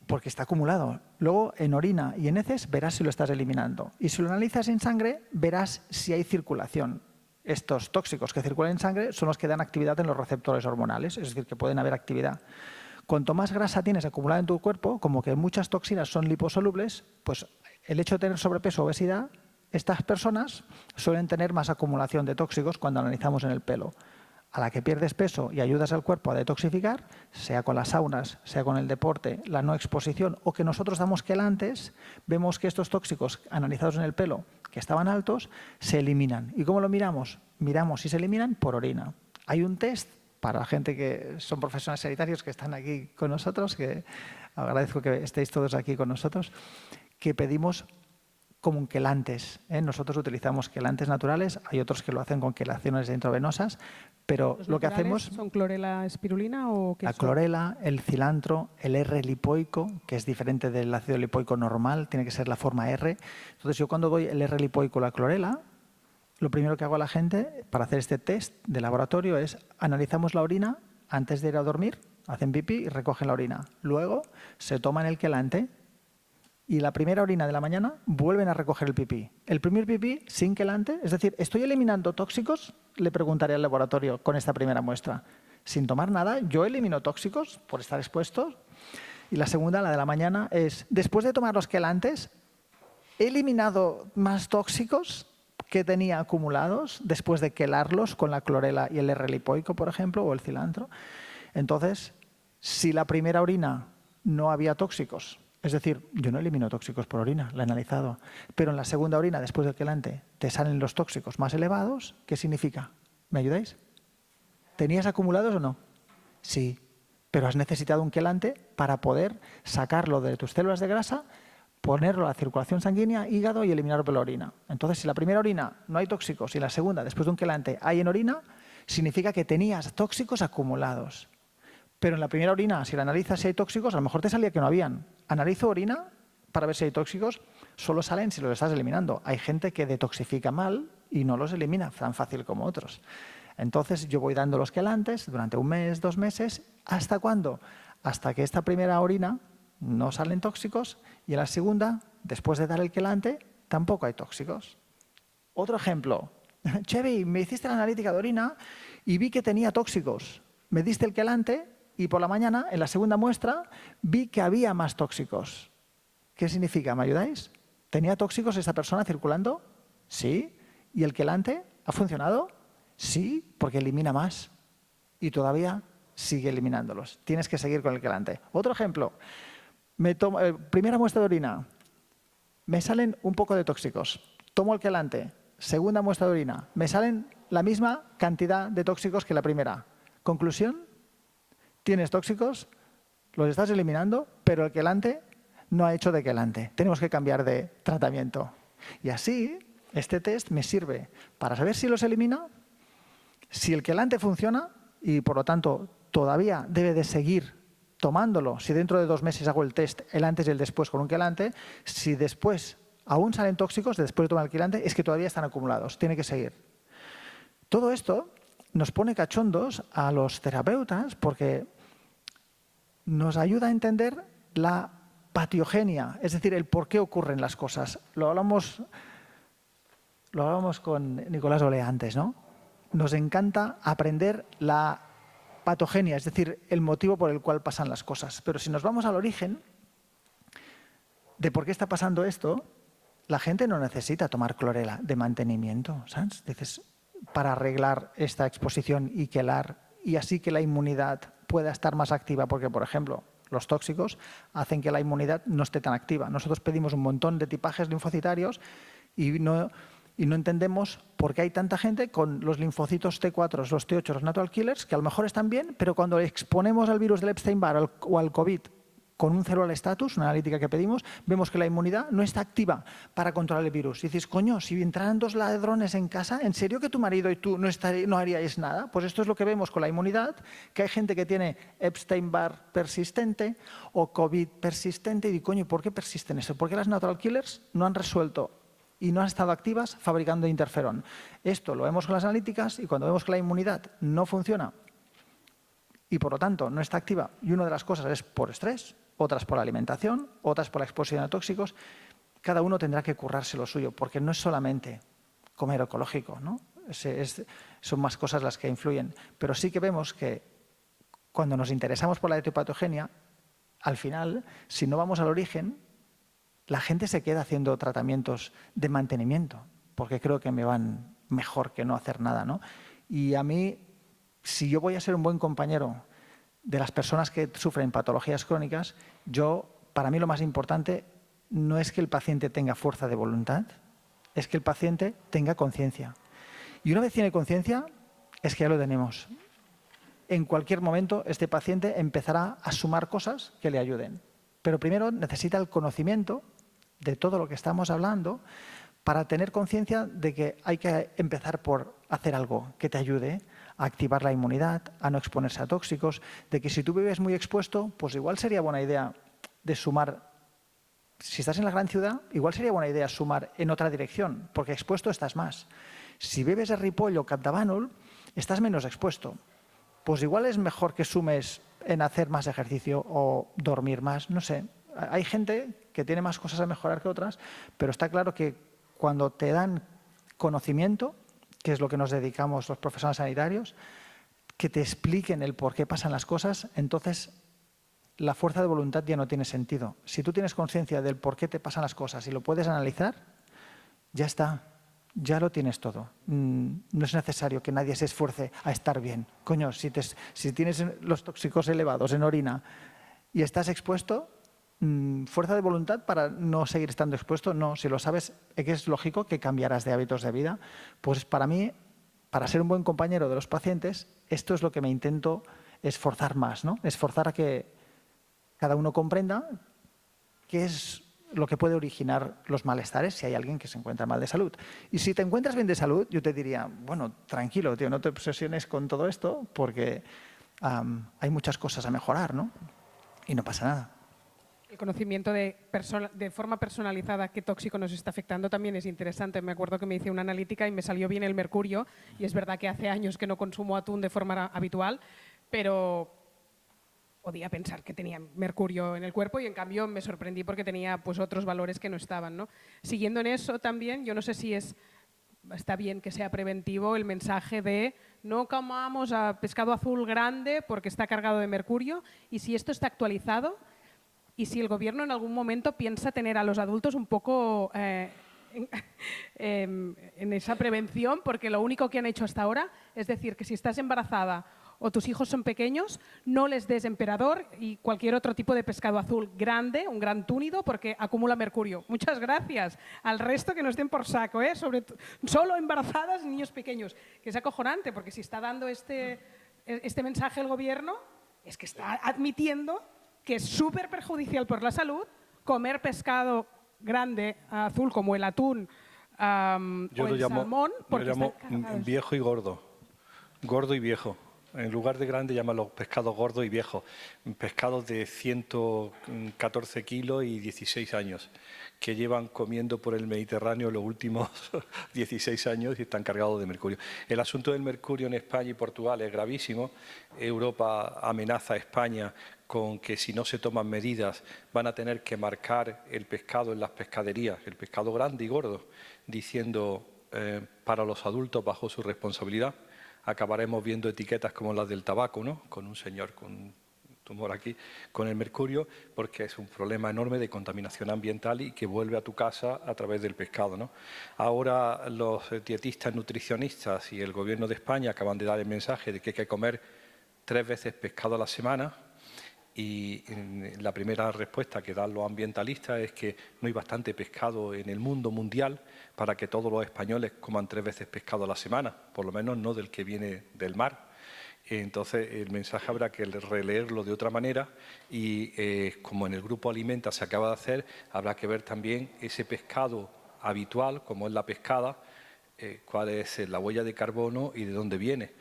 porque está acumulado. Luego, en orina y en heces, verás si lo estás eliminando. Y si lo analizas en sangre, verás si hay circulación. Estos tóxicos que circulan en sangre son los que dan actividad en los receptores hormonales, es decir, que pueden haber actividad. Cuanto más grasa tienes acumulada en tu cuerpo, como que muchas toxinas son liposolubles, pues el hecho de tener sobrepeso o obesidad, estas personas suelen tener más acumulación de tóxicos cuando analizamos en el pelo. A la que pierdes peso y ayudas al cuerpo a detoxificar, sea con las saunas, sea con el deporte, la no exposición o que nosotros damos quelantes, vemos que estos tóxicos analizados en el pelo, que estaban altos, se eliminan. ¿Y cómo lo miramos? Miramos si se eliminan por orina. Hay un test para la gente que son profesionales sanitarios que están aquí con nosotros, que agradezco que estéis todos aquí con nosotros, que pedimos como un quelantes. Nosotros utilizamos quelantes naturales, hay otros que lo hacen con quelaciones intravenosas, pero ¿Los lo que naturales hacemos... ¿Son clorela, espirulina o qué La son? clorela, el cilantro, el R-lipoico, que es diferente del ácido lipoico normal, tiene que ser la forma R. Entonces, yo cuando doy el R-lipoico a la clorela, lo primero que hago a la gente para hacer este test de laboratorio es analizamos la orina antes de ir a dormir, hacen pipí y recogen la orina. Luego se toman el quelante y la primera orina de la mañana vuelven a recoger el pipí. El primer pipí sin quelante, es decir, ¿estoy eliminando tóxicos? Le preguntaré al laboratorio con esta primera muestra. Sin tomar nada, yo elimino tóxicos por estar expuestos. Y la segunda, la de la mañana, es, después de tomar los quelantes, ¿he eliminado más tóxicos que tenía acumulados después de quelarlos con la clorela y el R-lipoico, por ejemplo, o el cilantro? Entonces, si la primera orina no había tóxicos, es decir, yo no elimino tóxicos por orina, la he analizado, pero en la segunda orina, después del quelante, te salen los tóxicos más elevados, ¿qué significa? ¿Me ayudáis? ¿Tenías acumulados o no? Sí, pero has necesitado un quelante para poder sacarlo de tus células de grasa, ponerlo a la circulación sanguínea, hígado y eliminarlo por la orina. Entonces, si la primera orina no hay tóxicos y la segunda, después de un quelante, hay en orina, significa que tenías tóxicos acumulados. Pero en la primera orina, si la analizas si hay tóxicos, a lo mejor te salía que no habían. Analizo orina para ver si hay tóxicos, solo salen si los estás eliminando. Hay gente que detoxifica mal y no los elimina tan fácil como otros. Entonces yo voy dando los quelantes durante 1 mes, 2 meses. ¿Hasta cuándo? Hasta que esta primera orina no salen tóxicos y en la segunda, después de dar el quelante, tampoco hay tóxicos. Otro ejemplo. Chevy, me hiciste la analítica de orina y vi que tenía tóxicos. Me diste el quelante y por la mañana, en la segunda muestra, vi que había más tóxicos. ¿Qué significa? ¿Me ayudáis? ¿Tenía tóxicos esa persona circulando? Sí. ¿Y el quelante ha funcionado? Sí, porque elimina más. Y todavía sigue eliminándolos. Tienes que seguir con el quelante. Otro ejemplo. Primera muestra de orina. Me salen un poco de tóxicos. Tomo el quelante. Segunda muestra de orina. Me salen la misma cantidad de tóxicos que la primera. Conclusión. Tienes tóxicos, los estás eliminando, pero el quelante no ha hecho de quelante. Tenemos que cambiar de tratamiento. Y así, este test me sirve para saber si los elimina, si el quelante funciona y, por lo tanto, todavía debe de seguir tomándolo. Si dentro de 2 meses hago el test, el antes y el después con un quelante, si después aún salen tóxicos, después de tomar el quelante, es que todavía están acumulados. Tiene que seguir. Todo esto nos pone cachondos a los terapeutas porque nos ayuda a entender la patiogenia, es decir, el por qué ocurren las cosas. Lo hablábamos con Nicolás Olea antes, ¿no? Nos encanta aprender la patogenia, es decir, el motivo por el cual pasan las cosas. Pero si nos vamos al origen de por qué está pasando esto, la gente no necesita tomar clorela de mantenimiento, ¿sabes? Dices, para arreglar esta exposición y quelar, y así que la inmunidad pueda estar más activa, porque, por ejemplo, los tóxicos hacen que la inmunidad no esté tan activa. Nosotros pedimos un montón de tipajes linfocitarios y no entendemos por qué hay tanta gente con los linfocitos T4, los T8, los natural killers, que a lo mejor están bien, pero cuando exponemos al virus del Epstein-Barr o al COVID con un celular status, una analítica que pedimos, vemos que la inmunidad no está activa para controlar el virus. Y dices, coño, si entraran 2 ladrones en casa, ¿en serio que tu marido y tú no haríais nada? Pues esto es lo que vemos con la inmunidad, que hay gente que tiene Epstein-Barr persistente o COVID persistente y digo, coño, ¿por qué persisten eso? ¿Por qué las natural killers no han resuelto y no han estado activas fabricando interferón? Esto lo vemos con las analíticas y cuando vemos que la inmunidad no funciona y por lo tanto no está activa, y una de las cosas es por estrés, otras por la alimentación, otras por la exposición a tóxicos, cada uno tendrá que currarse lo suyo, porque no es solamente comer ecológico, ¿no? Son más cosas las que influyen. Pero sí que vemos que cuando nos interesamos por la etiopatogenia, al final, si no vamos al origen, la gente se queda haciendo tratamientos de mantenimiento, porque creo que me van mejor que no hacer nada, ¿no? Y a mí, si yo voy a ser un buen compañero de las personas que sufren patologías crónicas, para mí lo más importante no es que el paciente tenga fuerza de voluntad, es que el paciente tenga conciencia. Y una vez tiene conciencia, es que ya lo tenemos. En cualquier momento, este paciente empezará a sumar cosas que le ayuden. Pero primero necesita el conocimiento de todo lo que estamos hablando para tener conciencia de que hay que empezar por hacer algo que te ayude a activar la inmunidad, a no exponerse a tóxicos, de que si tú vives muy expuesto, pues igual sería buena idea de sumar. Si estás en la gran ciudad, igual sería buena idea sumar en otra dirección, porque expuesto estás más. Si bebes a Ripoll o Capdavanol, estás menos expuesto. Pues igual es mejor que sumes en hacer más ejercicio o dormir más, no sé. Hay gente que tiene más cosas a mejorar que otras, pero está claro que cuando te dan conocimiento, que es lo que nos dedicamos los profesionales sanitarios, que te expliquen el por qué pasan las cosas, entonces la fuerza de voluntad ya no tiene sentido. Si tú tienes conciencia del por qué te pasan las cosas y lo puedes analizar, ya está, ya lo tienes todo. No es necesario que nadie se esfuerce a estar bien. Coño, si tienes los tóxicos elevados en orina y estás expuesto, fuerza de voluntad para no seguir estando expuesto, no. Si lo sabes, es lógico que cambiarás de hábitos de vida. Pues para mí, para ser un buen compañero de los pacientes, esto es lo que me intento esforzar más, ¿no? Esforzar a que cada uno comprenda qué es lo que puede originar los malestares si hay alguien que se encuentra mal de salud. Y si te encuentras bien de salud, yo te diría, bueno, tranquilo, tío, no te obsesiones con todo esto porque hay muchas cosas a mejorar, ¿no? Y no pasa nada. El conocimiento de forma personalizada qué tóxico nos está afectando también es interesante. Me acuerdo que me hice una analítica y me salió bien el mercurio, y es verdad que hace años que no consumo atún de forma habitual, pero podía pensar que tenía mercurio en el cuerpo y en cambio me sorprendí porque tenía pues otros valores que no estaban, ¿no? Siguiendo en eso también, yo no sé si está bien que sea preventivo el mensaje de no comamos a pescado azul grande porque está cargado de mercurio, y si esto está actualizado y si el gobierno en algún momento piensa tener a los adultos un poco en esa prevención, porque lo único que han hecho hasta ahora es decir que si estás embarazada o tus hijos son pequeños, no les des emperador y cualquier otro tipo de pescado azul grande, un gran túnido, porque acumula mercurio. Muchas gracias. Al resto que nos den por saco, solo embarazadas y niños pequeños. Que es acojonante, porque si está dando este mensaje el gobierno, es que está admitiendo que es súper perjudicial por la salud comer pescado grande, azul, como el atún o el salmón. Yo lo llamo viejo y gordo. Gordo y viejo. En lugar de grande, llámalo pescados gordos y viejos. Pescados de 114 kilos y 16 años, que llevan comiendo por el Mediterráneo los últimos 16 años y están cargados de mercurio. El asunto del mercurio en España y Portugal es gravísimo. Europa amenaza a España con que si no se toman medidas van a tener que marcar el pescado en las pescaderías, el pescado grande y gordo, diciendo para los adultos bajo su responsabilidad. Acabaremos viendo etiquetas como las del tabaco, ¿no? Con un señor con un tumor aquí, con el mercurio, porque es un problema enorme de contaminación ambiental y que vuelve a tu casa a través del pescado, ¿no? Ahora los dietistas, nutricionistas y el Gobierno de España acaban de dar el mensaje de que hay que comer 3 veces pescado a la semana, y la primera respuesta que dan los ambientalistas es que no hay bastante pescado en el mundo mundial para que todos los españoles coman 3 veces pescado a la semana, por lo menos no del que viene del mar. Entonces el mensaje habrá que releerlo de otra manera y como en el Grupo Alimenta se acaba de hacer, habrá que ver también ese pescado habitual, como es la pescada, cuál es la huella de carbono y de dónde viene.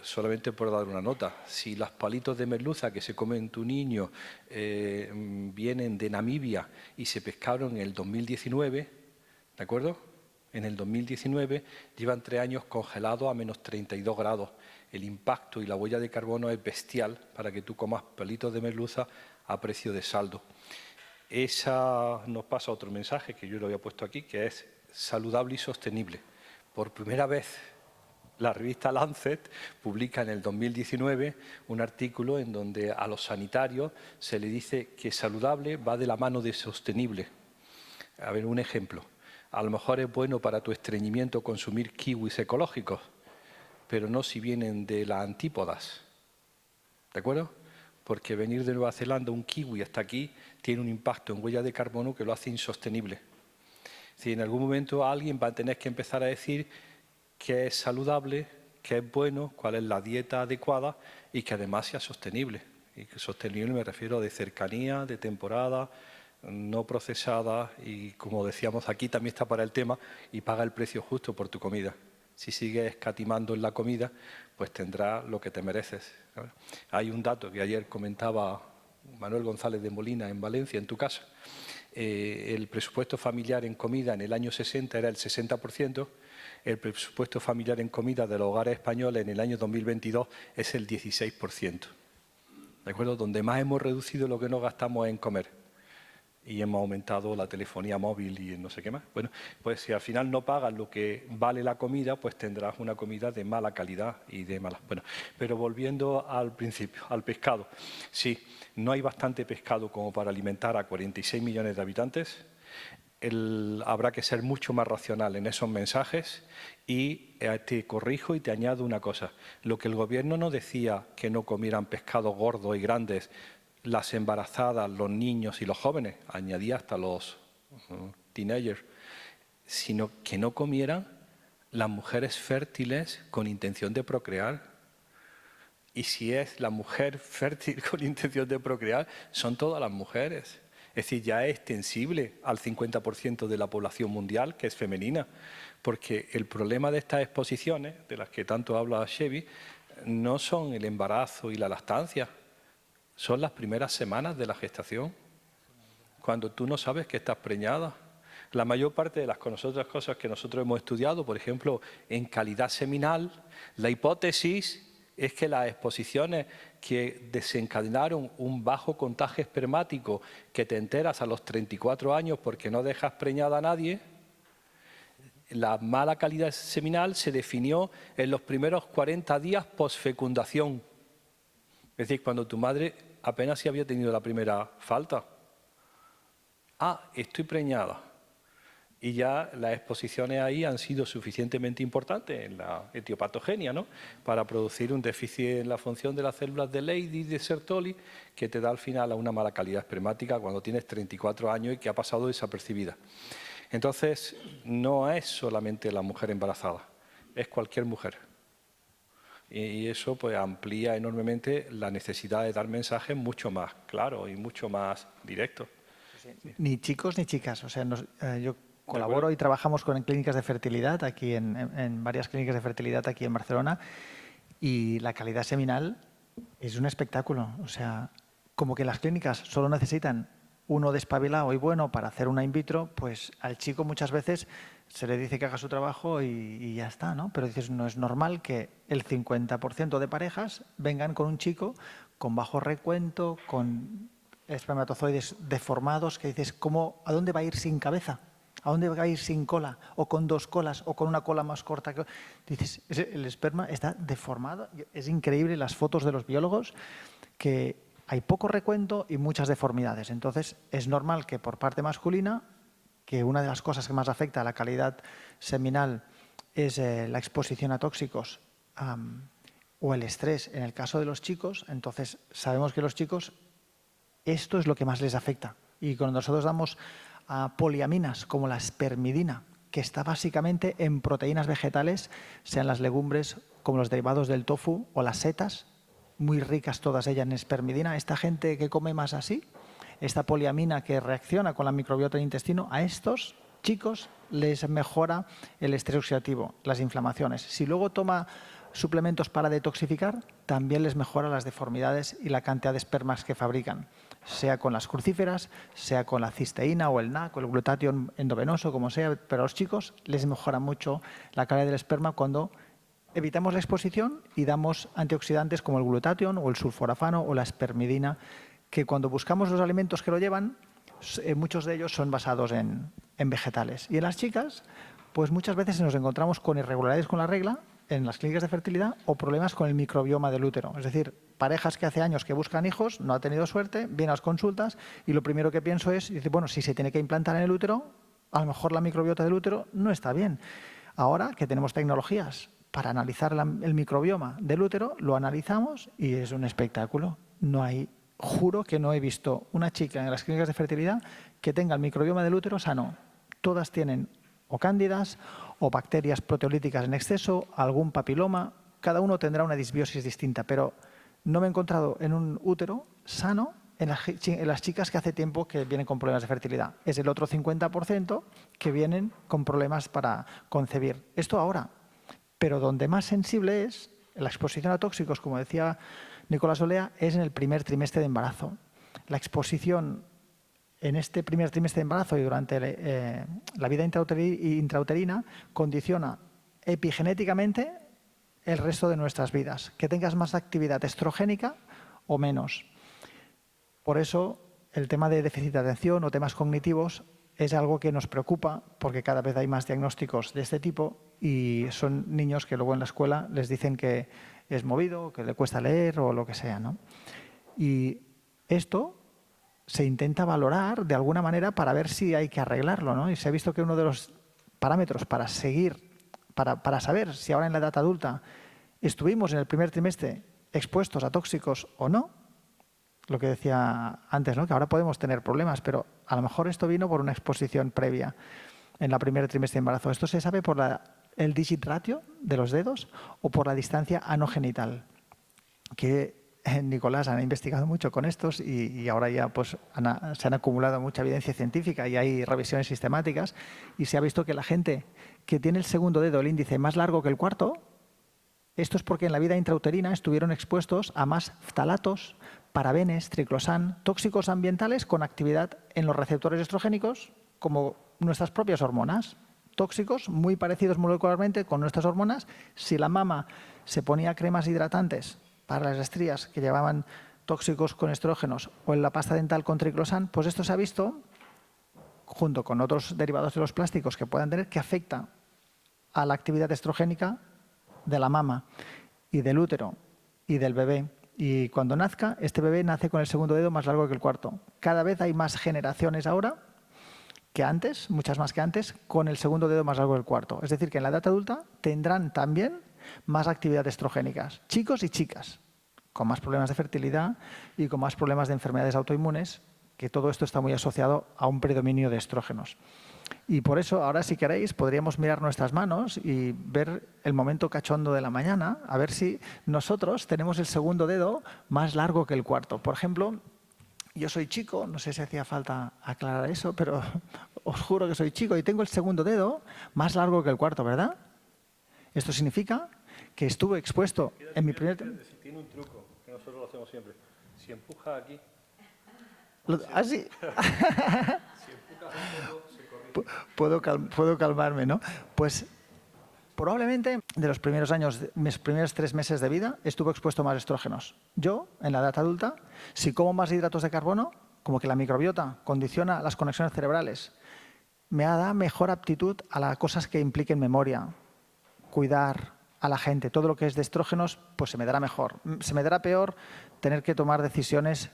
Solamente por dar una nota, si los palitos de merluza que se comen tu niño vienen de Namibia y se pescaron en el 2019, ¿de acuerdo? En el 2019 llevan 3 años congelados a menos 32 grados. El impacto y la huella de carbono es bestial para que tú comas palitos de merluza a precio de saldo. Esa nos pasa otro mensaje que yo lo había puesto aquí, que es saludable y sostenible. Por primera vez, la revista Lancet publica en el 2019 un artículo en donde a los sanitarios se le dice que saludable va de la mano de sostenible. A ver, un ejemplo. A lo mejor es bueno para tu estreñimiento consumir kiwis ecológicos, pero no si vienen de las antípodas. ¿De acuerdo? Porque venir de Nueva Zelanda un kiwi hasta aquí tiene un impacto en huella de carbono que lo hace insostenible. Si en algún momento alguien va a tener que empezar a decir qué es saludable, qué es bueno, cuál es la dieta adecuada y que además sea sostenible. Y que sostenible me refiero de cercanía, de temporada, no procesada y, como decíamos aquí, también está para el tema y paga el precio justo por tu comida. Si sigues escatimando en la comida, pues tendrás lo que te mereces, ¿sabes? Hay un dato que ayer comentaba Manuel González de Molina en Valencia, en tu casa. El presupuesto familiar en comida en el año 60 era el 60%, el presupuesto familiar en comida de los hogares españoles en el año 2022 es el 16%. ¿De acuerdo? Donde más hemos reducido lo que nos gastamos en comer y hemos aumentado la telefonía móvil y no sé qué más. Bueno, pues si al final no pagas lo que vale la comida, pues tendrás una comida de mala calidad y de mala. Bueno, pero volviendo al principio, al pescado. Sí, no hay bastante pescado como para alimentar a 46 millones de habitantes. Habrá que ser mucho más racional en esos mensajes y te corrijo y te añado una cosa. Lo que el Gobierno no decía que no comieran pescados gordos y grandes, las embarazadas, los niños y los jóvenes, añadía hasta los teenagers, sino que no comieran las mujeres fértiles con intención de procrear. Y si es la mujer fértil con intención de procrear, son todas las mujeres. Es decir, ya es extensible al 50% de la población mundial, que es femenina, porque el problema de estas exposiciones, de las que tanto habla Chevy, no son el embarazo y la lactancia, son las primeras semanas de la gestación, cuando tú no sabes que estás preñada. La mayor parte de las otras cosas que nosotros hemos estudiado, por ejemplo, en calidad seminal, la hipótesis es que las exposiciones que desencadenaron un bajo contagio espermático que te enteras a los 34 años porque no dejas preñada a nadie, la mala calidad seminal se definió en los primeros 40 días posfecundación. Es decir, cuando tu madre apenas si había tenido la primera falta. Ah, estoy preñada. Y ya las exposiciones ahí han sido suficientemente importantes en la etiopatogenia, ¿no?, para producir un déficit en la función de las células de Leydig y de Sertoli, que te da al final a una mala calidad espermática cuando tienes 34 años y que ha pasado desapercibida. Entonces, no es solamente la mujer embarazada, es cualquier mujer. Y eso pues amplía enormemente la necesidad de dar mensajes mucho más claros y mucho más directos. Ni chicos ni chicas. O sea, yo colaboro y trabajamos con clínicas de fertilidad aquí en varias clínicas de fertilidad aquí en Barcelona, y la calidad seminal es un espectáculo. O sea, como que las clínicas solo necesitan uno despabilado y bueno para hacer una in vitro, pues al chico muchas veces se le dice que haga su trabajo y ya está, ¿no? Pero dices, no es normal que el 50% de parejas vengan con un chico con bajo recuento, con espermatozoides deformados, que dices, ¿a dónde va a ir sin cabeza? ¿A dónde va a ir sin cola? ¿O con dos colas? ¿O con una cola más corta? Dices, el esperma está deformado. Es increíble las fotos de los biólogos, que hay poco recuento y muchas deformidades. Entonces, es normal que por parte masculina, que una de las cosas que más afecta a la calidad seminal es la exposición a tóxicos o el estrés en el caso de los chicos. Entonces, sabemos que los chicos esto es lo que más les afecta. Y cuando nosotros damos poliaminas como la espermidina, que está básicamente en proteínas vegetales, sean las legumbres como los derivados del tofu o las setas, muy ricas todas ellas en espermidina. Esta gente que come más así, esta poliamina que reacciona con la microbiota del intestino, a estos chicos les mejora el estrés oxidativo, las inflamaciones. Si luego toma suplementos para detoxificar, también les mejora las deformidades y la cantidad de espermas que fabrican, sea con las crucíferas, sea con la cisteína o el NAC o el glutatión endovenoso, como sea, pero a los chicos les mejora mucho la calidad del esperma cuando evitamos la exposición y damos antioxidantes como el glutatión o el sulforafano o la espermidina, que cuando buscamos los alimentos que lo llevan, muchos de ellos son basados en vegetales. Y en las chicas, pues muchas veces nos encontramos con irregularidades con la regla en las clínicas de fertilidad o problemas con el microbioma del útero. Es decir, parejas que hace años que buscan hijos, no ha tenido suerte, vienen a las consultas y lo primero que pienso es, bueno, si se tiene que implantar en el útero, a lo mejor la microbiota del útero no está bien. Ahora que tenemos tecnologías para analizar el microbioma del útero, lo analizamos y es un espectáculo. Juro que no he visto una chica en las clínicas de fertilidad que tenga el microbioma del útero sano. Todas tienen o cándidas o bacterias proteolíticas en exceso, algún papiloma. Cada uno tendrá una disbiosis distinta, pero no me he encontrado en un útero sano en las chicas que hace tiempo que vienen con problemas de fertilidad. Es el otro 50% que vienen con problemas para concebir. Esto ahora. Pero donde más sensible es la exposición a tóxicos, como decía Nicolás Olea, es en el primer trimestre de embarazo. La exposición en este primer trimestre de embarazo y durante la vida intrauterina condiciona epigenéticamente el resto de nuestras vidas. Que tengas más actividad estrogénica o menos. Por eso, el tema de déficit de atención o temas cognitivos es algo que nos preocupa porque cada vez hay más diagnósticos de este tipo y son niños que luego en la escuela les dicen que es movido, que le cuesta leer o lo que sea, ¿no? Y esto se intenta valorar de alguna manera para ver si hay que arreglarlo, ¿no? Y se ha visto que uno de los parámetros para seguir, para saber si ahora en la edad adulta estuvimos en el primer trimestre expuestos a tóxicos o no, lo que decía antes, ¿no? Que ahora podemos tener problemas, pero a lo mejor esto vino por una exposición previa en el primer trimestre de embarazo. ¿Esto se sabe por el digit ratio de los dedos o por la distancia anogenital? Que Nicolás han investigado mucho con estos y ahora ya pues, se han acumulado mucha evidencia científica y hay revisiones sistemáticas y se ha visto que la gente que tiene el segundo dedo, el índice, más largo que el cuarto, esto es porque en la vida intrauterina estuvieron expuestos a más ftalatos, parabenes, triclosan, tóxicos ambientales con actividad en los receptores estrogénicos como nuestras propias hormonas. Tóxicos muy parecidos molecularmente con nuestras hormonas. Si la mama se ponía cremas hidratantes para las estrías que llevaban tóxicos con estrógenos o en la pasta dental con triclosan, pues esto se ha visto, junto con otros derivados de los plásticos que puedan tener, que afecta a la actividad estrogénica de la mama y del útero y del bebé. Y cuando nazca, este bebé nace con el segundo dedo más largo que el cuarto. Cada vez hay más generaciones ahora que antes, muchas más que antes, con el segundo dedo más largo que el cuarto. Es decir, que en la edad adulta tendrán también más actividad estrogénicas, chicos y chicas, con más problemas de fertilidad y con más problemas de enfermedades autoinmunes, que todo esto está muy asociado a un predominio de estrógenos. Y por eso, ahora si queréis, podríamos mirar nuestras manos y ver el momento cachondo de la mañana, a ver si nosotros tenemos el segundo dedo más largo que el cuarto. Por ejemplo, yo soy chico, no sé si hacía falta aclarar eso, pero os juro que soy chico y tengo el segundo dedo más largo que el cuarto, ¿verdad? Esto significa que estuve expuesto en mi primer... Tiene un truco, que nosotros lo hacemos siempre. Si empuja aquí... ¿Ah, sí? Si empujas un poco, se corrige. Puedo calmarme, ¿no? Pues probablemente de los primeros años, mis primeros 3 meses de vida, estuve expuesto a más estrógenos. Yo, en la edad adulta, si como más hidratos de carbono, como que la microbiota condiciona las conexiones cerebrales, me da mejor aptitud a las cosas que impliquen memoria, cuidar a la gente. Todo lo que es de estrógenos, pues se me dará mejor. Se me dará peor tener que tomar decisiones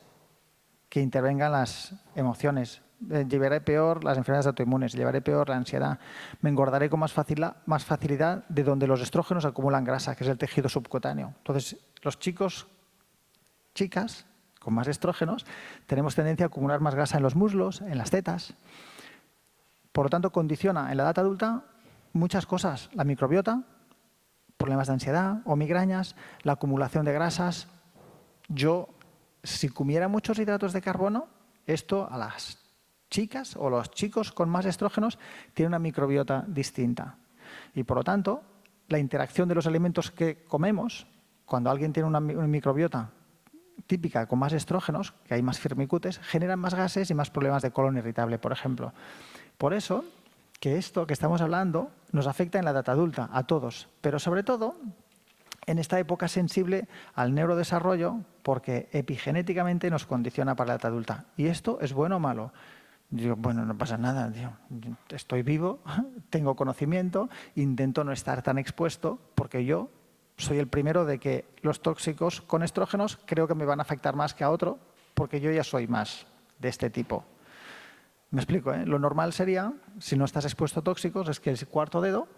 que intervengan las emociones. Llevaré peor las enfermedades autoinmunes, llevaré peor la ansiedad. Me engordaré con más facilidad de donde los estrógenos acumulan grasa, que es el tejido subcutáneo. Entonces, los chicos, chicas, con más estrógenos, tenemos tendencia a acumular más grasa en los muslos, en las tetas. Por lo tanto, condiciona en la edad adulta muchas cosas. La microbiota, problemas de ansiedad o migrañas, la acumulación de grasas. Yo, si comiera muchos hidratos de carbono, esto a las chicas o los chicos con más estrógenos tiene una microbiota distinta. Y por lo tanto, la interacción de los alimentos que comemos, cuando alguien tiene una microbiota típica con más estrógenos, que hay más firmicutes, generan más gases y más problemas de colon irritable, por ejemplo. Por eso, que esto que estamos hablando nos afecta en la edad adulta, a todos, pero sobre todo en esta época sensible al neurodesarrollo, porque epigenéticamente nos condiciona para la edad adulta. ¿Y esto es bueno o malo? Digo, bueno, no pasa nada, tío. Estoy vivo, tengo conocimiento, intento no estar tan expuesto, porque yo soy el primero de que los tóxicos con estrógenos creo que me van a afectar más que a otro, porque yo ya soy más de este tipo. Me explico, ¿eh? Lo normal sería, si no estás expuesto a tóxicos, es que el cuarto dedo,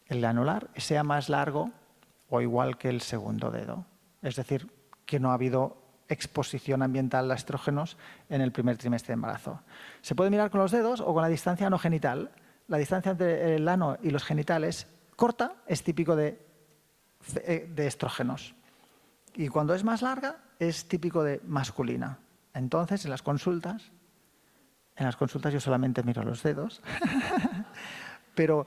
el anular, sea más largo o igual que el segundo dedo. Es decir, que no ha habido exposición ambiental a estrógenos en el primer trimestre de embarazo. Se puede mirar con los dedos o con la distancia anogenital. La distancia entre el ano y los genitales corta es típico de estrógenos. Y cuando es más larga es típico de masculina. Entonces, en las consultas yo solamente miro los dedos, pero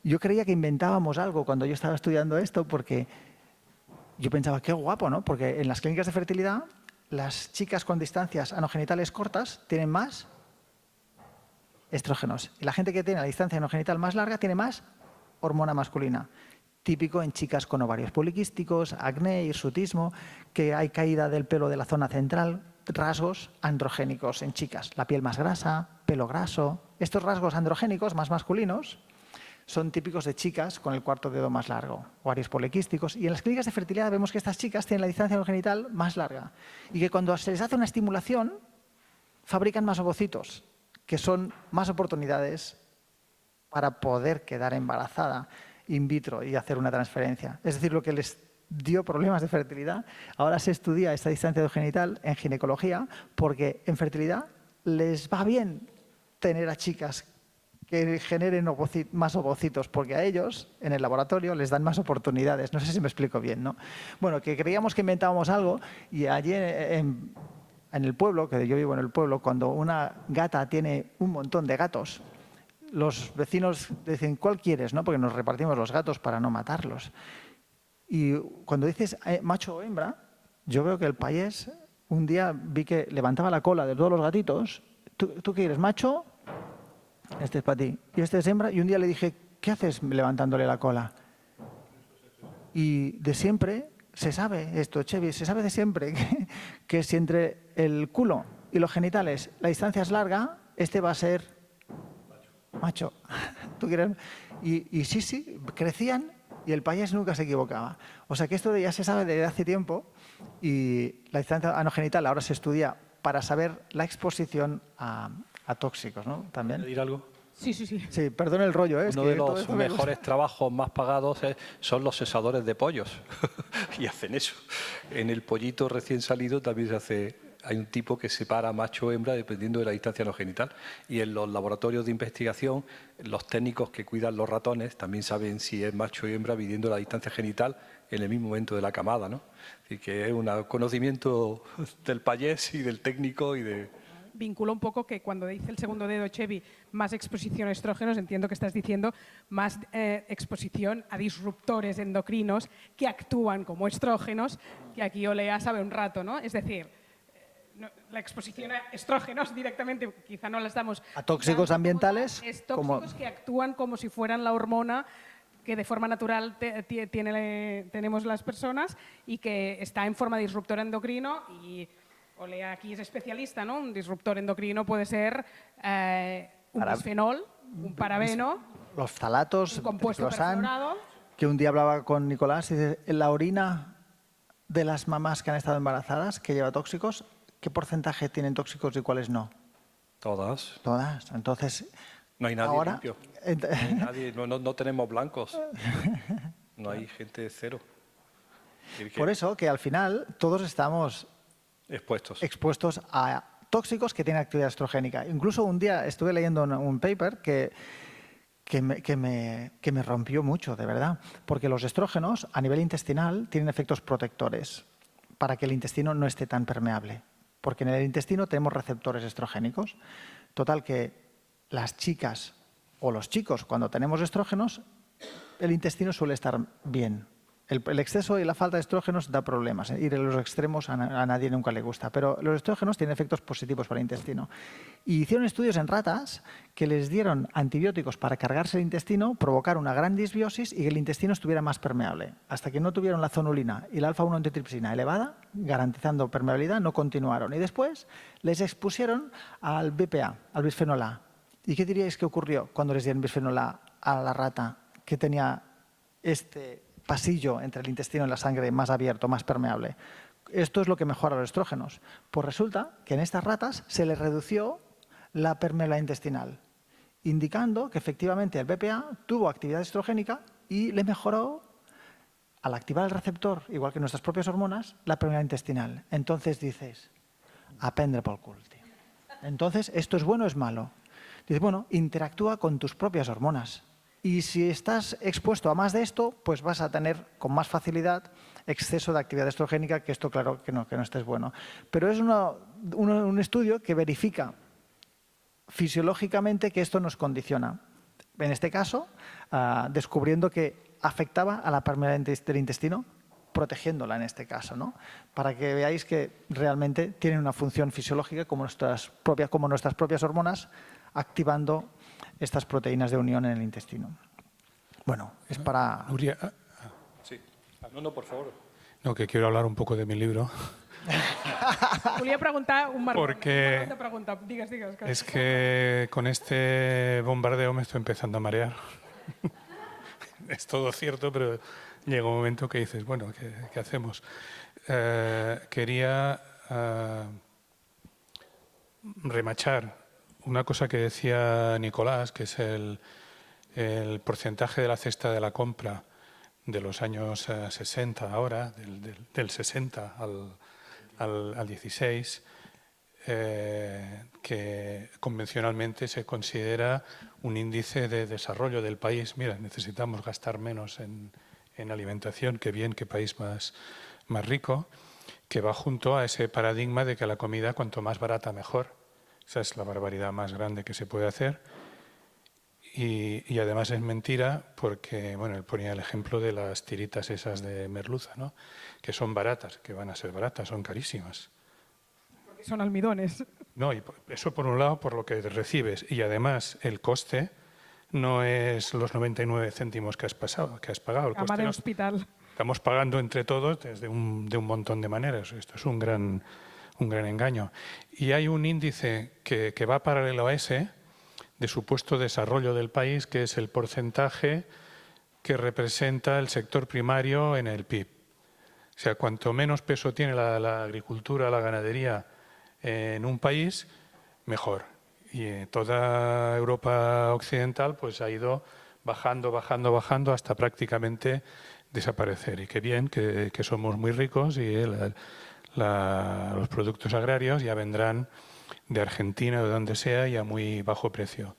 yo creía que inventábamos algo cuando yo estaba estudiando esto, porque yo pensaba, qué guapo, ¿no? Porque en las clínicas de fertilidad, las chicas con distancias anogenitales cortas tienen más estrógenos. Y la gente que tiene la distancia anogenital más larga tiene más hormona masculina. Típico en chicas con ovarios poliquísticos, acné, hirsutismo, que hay caída del pelo de la zona central, rasgos androgénicos en chicas. La piel más grasa, pelo graso. Estos rasgos androgénicos más masculinos son típicos de chicas con el cuarto dedo más largo, ovarios poliquísticos. Y en las clínicas de fertilidad vemos que estas chicas tienen la distancia anogenital más larga y que cuando se les hace una estimulación fabrican más ovocitos, que son más oportunidades para poder quedar embarazada in vitro y hacer una transferencia. Es decir, lo que les dio problemas de fertilidad, ahora se estudia esta distancia anogenital en ginecología porque en fertilidad les va bien tener a chicas que generen más ovocitos, porque a ellos, en el laboratorio, les dan más oportunidades. No sé si me explico bien, ¿no? Bueno, que creíamos que inventábamos algo y allí en el pueblo, que yo vivo en el pueblo, cuando una gata tiene un montón de gatos, los vecinos dicen, ¿cuál quieres? ¿No? Porque nos repartimos los gatos para no matarlos. Y cuando dices macho o hembra, yo veo que el payés un día vi que levantaba la cola de todos los gatitos. ¿Tú qué eres, macho? Este es para ti. Y este es hembra. Y un día le dije, ¿qué haces levantándole la cola? Y de siempre se sabe esto, Chevy, se sabe de siempre que si entre el culo y los genitales la distancia es larga, este va a ser macho. ¿Tú quieres? Y sí, crecían y el payés nunca se equivocaba. O sea que esto ya se sabe desde hace tiempo y la distancia anogenital ahora se estudia para saber la exposición a tóxicos, ¿no? También. ¿Decir algo? Sí. Sí, perdón el rollo, ¿eh? Uno de los mejores trabajos más pagados son los sesadores de pollos. Y hacen eso. En el pollito recién salido también se hace... Hay un tipo que separa macho o hembra dependiendo de la distancia anogenital. Y en los laboratorios de investigación, los técnicos que cuidan los ratones también saben si es macho o hembra midiendo la distancia genital en el mismo momento de la camada, ¿no? Así que es un conocimiento del payés y del técnico y de... Vinculo un poco que cuando dice el segundo dedo, Chevy, más exposición a estrógenos, entiendo que estás diciendo más exposición a disruptores endocrinos que actúan como estrógenos, que aquí Olea sabe un rato, ¿no? Es decir, la exposición a estrógenos directamente, quizá no la estamos... A tóxicos ambientales. Es tóxicos que actúan como si fueran la hormona que de forma natural tenemos las personas y que está en forma de disruptor endocrino y... Olea aquí es especialista, ¿no? Un disruptor endocrino puede ser un bisfenol, un parabeno, los ftalatos, un compuesto triclosan, perfluorado. que un día hablaba con Nicolás y dice, en la orina de las mamás que han estado embarazadas, que lleva tóxicos, ¿qué porcentaje tienen tóxicos y cuáles no? Todas. Todas. Entonces, no hay nadie ahora, limpio. No tenemos blancos. No hay gente cero. Por eso que al final todos estamos expuestos a tóxicos que tienen actividad estrogénica. Incluso un día estuve leyendo un paper que me rompió mucho, de verdad, porque los estrógenos a nivel intestinal tienen efectos protectores para que el intestino no esté tan permeable, porque en el intestino tenemos receptores estrogénicos. Total que las chicas o los chicos, cuando tenemos estrógenos, el intestino suele estar bien. El exceso y la falta de estrógenos da problemas. Ir a los extremos a nadie nunca le gusta. Pero los estrógenos tienen efectos positivos para el intestino. Y hicieron estudios en ratas que les dieron antibióticos para cargarse el intestino, provocar una gran disbiosis y que el intestino estuviera más permeable. Hasta que no tuvieron la zonulina y la alfa-1 antitripsina elevada, garantizando permeabilidad, no continuaron. Y después les expusieron al BPA, al bisfenol A. ¿Y qué diríais que ocurrió cuando les dieron bisfenol A a la rata que tenía este pasillo entre el intestino y la sangre más abierto, más permeable? Esto es lo que mejora los estrógenos. Pues resulta que en estas ratas se les redució la permeabilidad intestinal, indicando que efectivamente el BPA tuvo actividad estrogénica y le mejoró, al activar el receptor, igual que nuestras propias hormonas, la permeabilidad intestinal. Entonces dices, a prendre pel cul, tío. Entonces, ¿esto es bueno o es malo? Dices, bueno, interactúa con tus propias hormonas. Y si estás expuesto a más de esto, pues vas a tener con más facilidad exceso de actividad estrogénica, que esto claro que no esté bueno. Pero es un estudio que verifica fisiológicamente que esto nos condiciona. En este caso, descubriendo que afectaba a la permeabilidad del intestino, protegiéndola en este caso, ¿no? Para que veáis que realmente tienen una función fisiológica como nuestras propias hormonas, activando estas proteínas de unión en el intestino. Bueno, es para... Nuria, Sí. No, por favor. no, que quiero hablar un poco de mi libro. Volia preguntar un marc. Porque Una pregunta. Digues. es que con este bombardeo me estoy empezando a marear. Es todo cierto, pero llega un momento que dices, bueno, ¿qué hacemos? Quería remachar una cosa que decía Nicolás, que es el porcentaje de la cesta de la compra de los años 60 ahora, del 60 al 16, que convencionalmente se considera un índice de desarrollo del país. Mira, necesitamos gastar menos en alimentación, qué bien, qué país más rico, que va junto a ese paradigma de que la comida cuanto más barata mejor. Esa es la barbaridad más grande que se puede hacer. Y además es mentira porque, bueno, él ponía el ejemplo de las tiritas esas de merluza, ¿no? Que son baratas, que van a ser baratas, son carísimas. Porque son almidones. No, y eso por un lado, por lo que recibes. Y además el coste no es los 99 céntimos que has pagado. El Cama coste de hospital. estamos pagando entre todos de un montón de maneras. Esto es un gran engaño. Y hay un índice que va paralelo a ese, de supuesto desarrollo del país, que es el porcentaje que representa el sector primario en el PIB. O sea, cuanto menos peso tiene la agricultura, la ganadería en un país, mejor. Y toda Europa occidental pues ha ido bajando hasta prácticamente desaparecer. Y qué bien que somos muy ricos y los productos agrarios ya vendrán de Argentina o de donde sea y a muy bajo precio.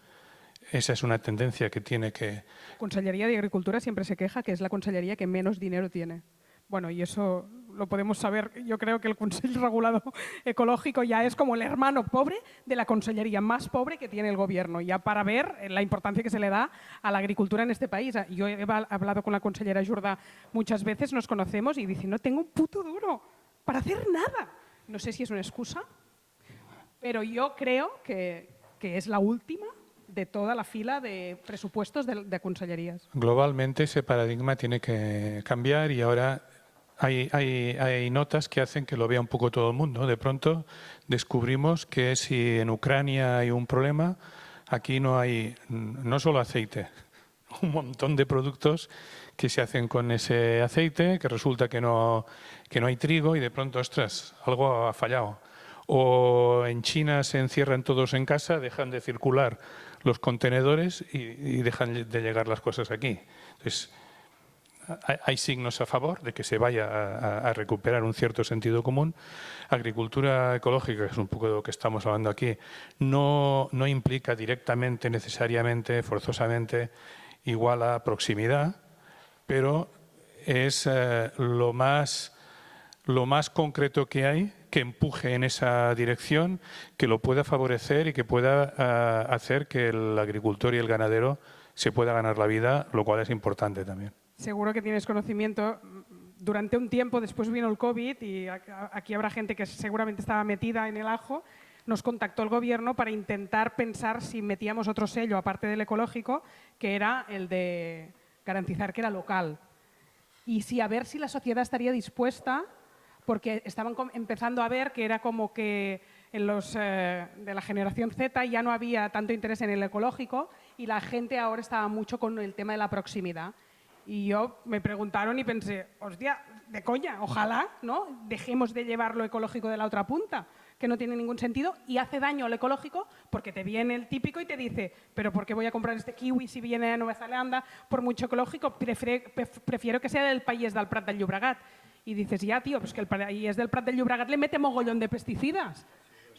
Esa es una tendencia que tiene que... La Consellería de Agricultura siempre se queja que es la consellería que menos dinero tiene. Bueno, y eso lo podemos saber. Yo creo que el Consell Regulador Ecológico ya es como el hermano pobre de la consellería más pobre que tiene el gobierno, ya para ver la importancia que se le da a la agricultura en este país. Yo he hablado con la consellera Jordà muchas veces, nos conocemos y dice, no tengo un puto duro para hacer nada. No sé si es una excusa, pero yo creo que es la última de toda la fila de presupuestos de consellerías. Globalmente ese paradigma tiene que cambiar y ahora hay notas que hacen que lo vea un poco todo el mundo. De pronto descubrimos que si en Ucrania hay un problema, aquí no hay no solo aceite, un montón de productos que se hacen con ese aceite, que resulta que no hay trigo y de pronto, ostras, algo ha fallado. O en China se encierran todos en casa, dejan de circular los contenedores y dejan de llegar las cosas aquí. Entonces, hay signos a favor de que se vaya a recuperar un cierto sentido común. Agricultura ecológica, que es un poco de lo que estamos hablando aquí, no implica directamente, necesariamente, forzosamente, igual a proximidad, pero es lo más concreto que hay, que empuje en esa dirección, que lo pueda favorecer y que pueda hacer que el agricultor y el ganadero se pueda ganar la vida, lo cual es importante también. Seguro que tienes conocimiento. Durante un tiempo, después vino el COVID y aquí habrá gente que seguramente estaba metida en el ajo. Nos contactó el gobierno para intentar pensar si metíamos otro sello, aparte del ecológico, que era el de garantizar que era local. Y a ver si la sociedad estaría dispuesta, porque estaban empezando a ver que era como que en los de la generación Z ya no había tanto interés en el ecológico y la gente ahora estaba mucho con el tema de la proximidad. Y yo me preguntaron y pensé, hostia, de coña, ojalá, ¿no? Dejemos de llevar lo ecológico de la otra punta, que no tiene ningún sentido y hace daño al ecológico porque te viene el típico y te dice, pero ¿por qué voy a comprar este kiwi si viene de Nueva Zelanda? Por mucho ecológico, prefiero que sea del país del Prat del Llobregat. Y dices, ya, tío, pues que el país del Prat del Llobregat le mete mogollón de pesticidas.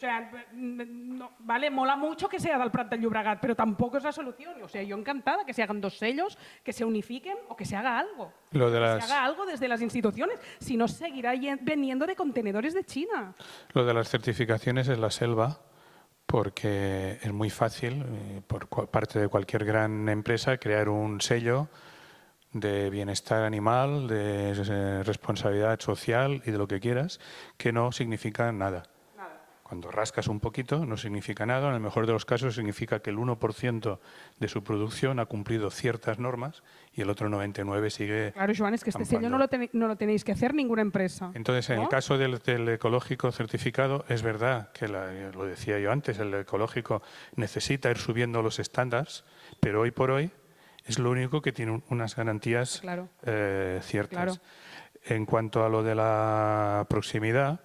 sea, no, vale, mola mucho que sea del Prat de Llobregat, pero tampoco es la solución. O sea, yo encantada que se hagan 2 sellos, que se unifiquen o que se haga algo. Que se haga algo desde las instituciones, si no seguirá veniendo de contenedores de China. Lo de las certificaciones es la selva, porque es muy fácil, por parte de cualquier gran empresa, crear un sello de bienestar animal, de responsabilidad social y de lo que quieras, que no significa nada. Cuando rascas un poquito no significa nada, en el mejor de los casos significa que el 1% de su producción ha cumplido ciertas normas y el otro 99% sigue. Claro, Joan, es que este sello no lo tenéis que hacer ninguna empresa. Entonces, en el caso del ecológico certificado, es verdad que, lo decía yo antes, el ecológico necesita ir subiendo los estándares, pero hoy por hoy es lo único que tiene unas garantías ciertas. Claro. En cuanto a lo de la proximidad,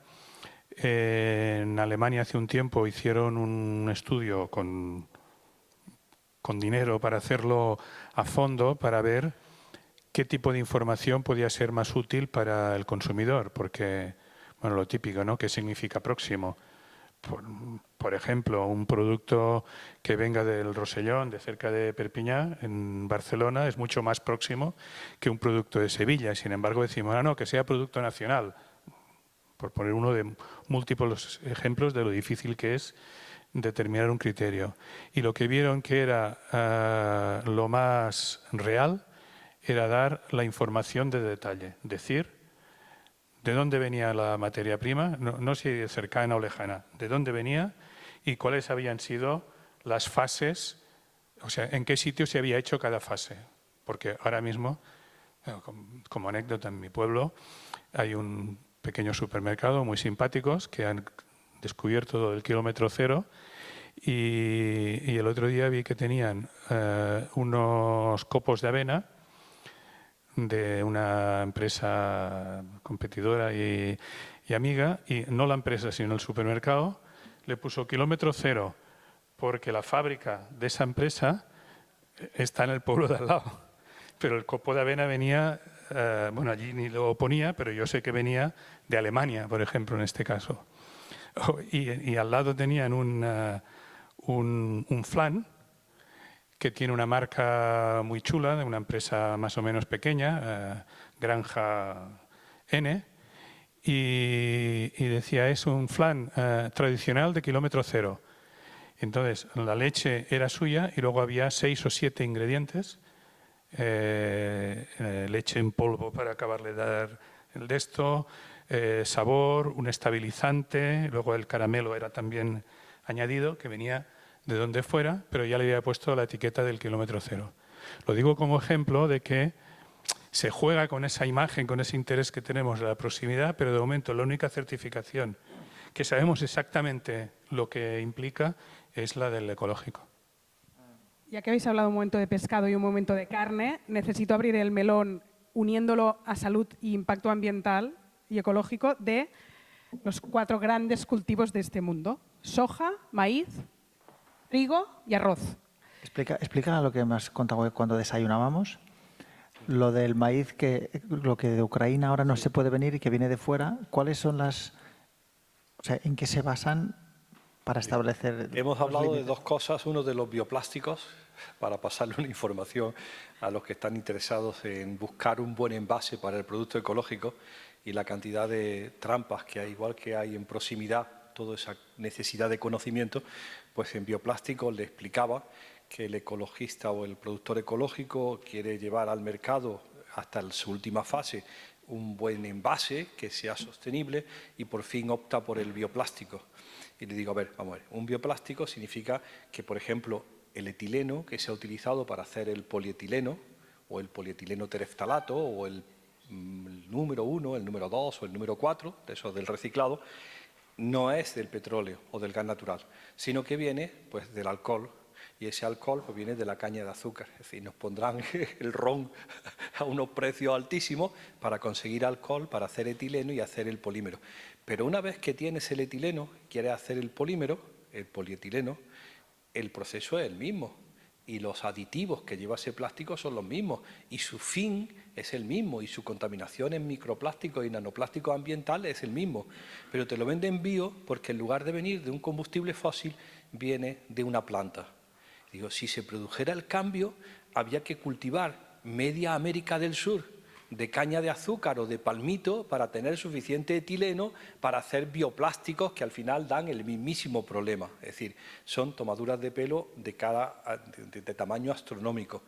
en Alemania hace un tiempo hicieron un estudio con dinero para hacerlo a fondo, para ver qué tipo de información podía ser más útil para el consumidor, porque, bueno, lo típico, ¿no? ¿Qué significa próximo? Por ejemplo, un producto que venga del Rosellón, de cerca de Perpiñá, en Barcelona, es mucho más próximo que un producto de Sevilla. Sin embargo, decimos, no, que sea producto nacional, por poner uno de múltiples ejemplos de lo difícil que es determinar un criterio. Y lo que vieron que era lo más real era dar la información de detalle, decir de dónde venía la materia prima, no si cercana o lejana, de dónde venía y cuáles habían sido las fases, o sea, en qué sitio se había hecho cada fase. Porque ahora mismo, como anécdota, en mi pueblo hay un pequeño supermercado muy simpáticos que han descubierto el kilómetro cero y el otro día vi que tenían unos copos de avena de una empresa competidora y amiga, y no la empresa sino el supermercado le puso kilómetro cero porque la fábrica de esa empresa está en el pueblo de al lado, pero el copo de avena venía, bueno, allí ni lo ponía, pero yo sé que venía de Alemania, por ejemplo, en este caso. Y al lado tenían un flan que tiene una marca muy chula, de una empresa más o menos pequeña, Granja N, y decía, es un flan tradicional de kilómetro cero. Entonces, la leche era suya y luego había 6 o 7 ingredientes, leche en polvo para acabarle de dar el de esto, sabor, un estabilizante, luego el caramelo era también añadido, que venía de donde fuera, pero ya le había puesto la etiqueta del kilómetro cero. Lo digo como ejemplo de que se juega con esa imagen, con ese interés que tenemos de la proximidad, pero de momento la única certificación que sabemos exactamente lo que implica es la del ecológico. Ya que habéis hablado un momento de pescado y un momento de carne, necesito abrir el melón uniéndolo a salud y impacto ambiental y ecológico de los 4 grandes cultivos de este mundo: soja, maíz, trigo y arroz. Explica lo que me has contado cuando desayunábamos. Lo del maíz, lo que de Ucrania ahora no se puede venir y que viene de fuera. ¿Cuáles son o sea, en qué se basan para establecer? Hemos hablado de 2 cosas. Uno de los bioplásticos, para pasarle una información a los que están interesados en buscar un buen envase para el producto ecológico, y la cantidad de trampas que hay, igual que hay en proximidad, toda esa necesidad de conocimiento, pues en bioplástico le explicaba que el ecologista o el productor ecológico quiere llevar al mercado hasta su última fase un buen envase que sea sostenible y por fin opta por el bioplástico. Y le digo, a ver, vamos a ver, un bioplástico significa que, por ejemplo, el etileno que se ha utilizado para hacer el polietileno o el polietileno tereftalato o el número 1, el número 2 o el número 4, de esos del reciclado, no es del petróleo o del gas natural, sino que viene pues del alcohol, y ese alcohol pues viene de la caña de azúcar. Es decir, nos pondrán el ron a unos precios altísimos para conseguir alcohol, para hacer etileno y hacer el polímero. Pero una vez que tienes el etileno, quieres hacer el polímero, el polietileno, el proceso es el mismo. y los aditivos que lleva ese plástico son los mismos y su fin es el mismo y su contaminación en microplásticos y nanoplásticos ambientales es el mismo, pero te lo venden bio porque en lugar de venir de un combustible fósil viene de una planta. Digo, si se produjera el cambio, había que cultivar media América del Sur de caña de azúcar o de palmito para tener suficiente etileno para hacer bioplásticos que al final dan el mismísimo problema. Es decir, son tomaduras de pelo de tamaño astronómico.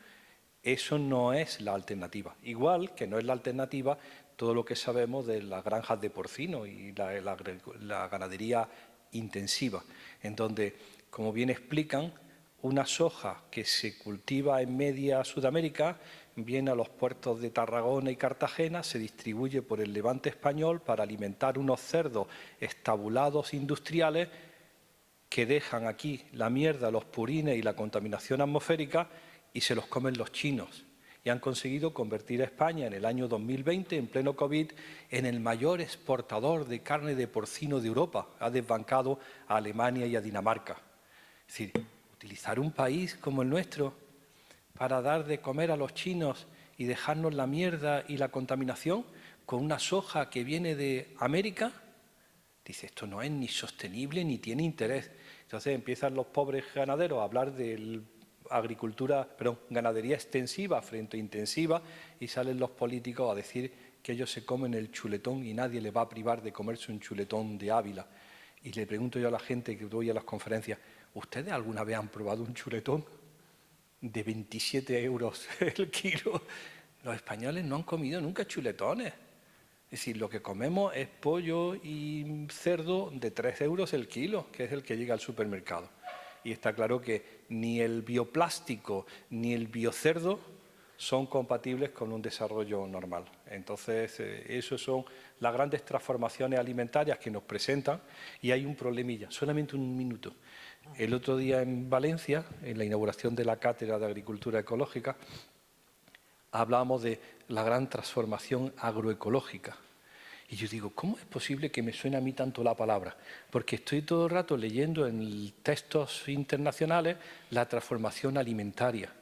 Eso no es la alternativa. Igual que no es la alternativa todo lo que sabemos de las granjas de porcino y la ganadería intensiva, en donde, como bien explican, una soja que se cultiva en media Sudamérica viene a los puertos de Tarragona y Cartagena, se distribuye por el levante español para alimentar unos cerdos estabulados industriales que dejan aquí la mierda, los purines y la contaminación atmosférica y se los comen los chinos. Y han conseguido convertir a España en el año 2020, en pleno COVID, en el mayor exportador de carne de porcino de Europa. Ha desbancado a Alemania y a Dinamarca. Es decir, utilizar un país como el nuestro para dar de comer a los chinos y dejarnos la mierda y la contaminación con una soja que viene de América, dice, esto no es ni sostenible ni tiene interés. Entonces empiezan los pobres ganaderos a hablar de ganadería extensiva frente a intensiva y salen los políticos a decir que ellos se comen el chuletón y nadie les va a privar de comerse un chuletón de Ávila. Y le pregunto yo a la gente que voy a las conferencias, ¿ustedes alguna vez han probado un chuletón de 27 euros el kilo? Los españoles no han comido nunca chuletones. Es decir, lo que comemos es pollo y cerdo de 3 euros el kilo, que es el que llega al supermercado. Y está claro que ni el bioplástico ni el biocerdo son compatibles con un desarrollo normal. Entonces, esas son las grandes transformaciones alimentarias que nos presentan y hay un problemilla, solamente un minuto. El otro día en Valencia, en la inauguración de la Cátedra de Agricultura Ecológica, hablábamos de la gran transformación agroecológica. Y yo digo, ¿cómo es posible que me suene a mí tanto la palabra? Porque estoy todo el rato leyendo en textos internacionales la transformación alimentaria.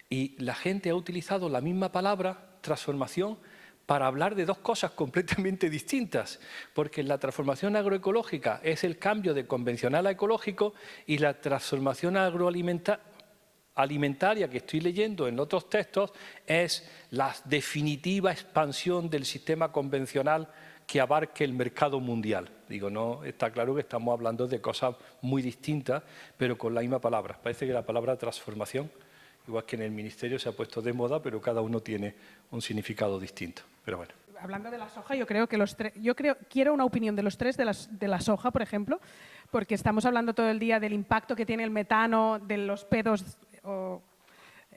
Y la gente ha utilizado la misma palabra, transformación, para hablar de dos cosas completamente distintas, porque la transformación agroecológica es el cambio de convencional a ecológico y la transformación alimentaria que estoy leyendo en otros textos es la definitiva expansión del sistema convencional que abarque el mercado mundial. Digo, no, está claro que estamos hablando de cosas muy distintas, pero con la misma palabra. Parece que la palabra transformación, igual que en el Ministerio, se ha puesto de moda, pero cada uno tiene un significado distinto. Pero bueno. Hablando de la soja, yo creo que quiero una opinión de los tres de la soja, por ejemplo, porque estamos hablando todo el día del impacto que tiene el metano, de los pedos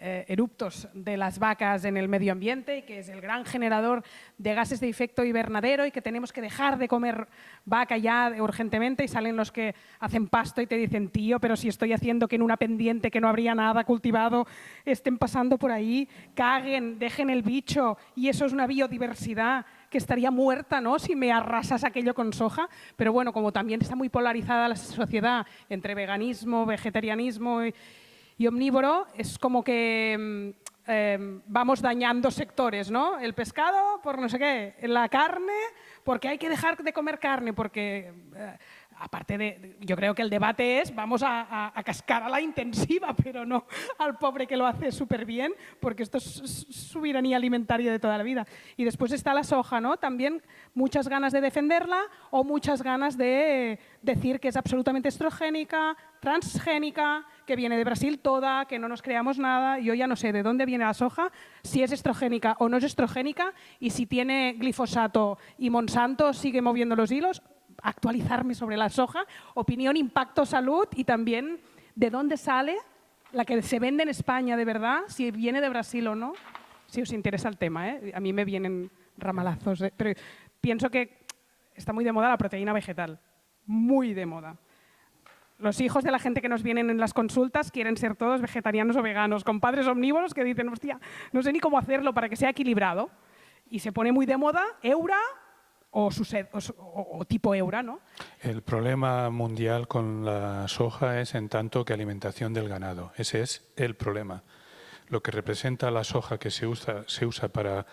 eruptos de las vacas en el medio ambiente y que es el gran generador de gases de efecto invernadero y que tenemos que dejar de comer vaca ya urgentemente y salen los que hacen pasto y te dicen, tío, pero si estoy haciendo que en una pendiente que no habría nada cultivado estén pasando por ahí, caguen, dejen el bicho y eso es una biodiversidad que estaría muerta, ¿no?, si me arrasas aquello con soja. Pero bueno, como también está muy polarizada la sociedad entre veganismo, vegetarianismo y omnívoro, es como que vamos dañando sectores, ¿no? El pescado por no sé qué, la carne porque hay que dejar de comer carne, porque aparte de, yo creo que el debate es vamos a cascar a la intensiva, pero no al pobre que lo hace súper bien, porque esto es soberanía alimentaria de toda la vida. Y después está la soja, ¿no? También muchas ganas de defenderla o muchas ganas de decir que es absolutamente estrogénica, transgénica, que viene de Brasil toda, que no nos creamos nada. Yo ya no sé de dónde viene la soja, si es estrogénica o no es estrogénica, y si tiene glifosato y Monsanto sigue moviendo los hilos. Actualizarme sobre la soja, opinión, impacto, salud y también de dónde sale la que se vende en España de verdad, si viene de Brasil o no. Si os interesa el tema, ¿eh? A mí me vienen ramalazos, pero pienso que está muy de moda la proteína vegetal, muy de moda. Los hijos de la gente que nos vienen en las consultas quieren ser todos vegetarianos o veganos, con padres omnívoros que dicen, hostia, no sé ni cómo hacerlo para que sea equilibrado. Y se pone muy de moda, Eura, o tipo Eura, ¿no? El problema mundial con la soja es en tanto que alimentación del ganado. Ese es el problema. Lo que representa la soja que se usa para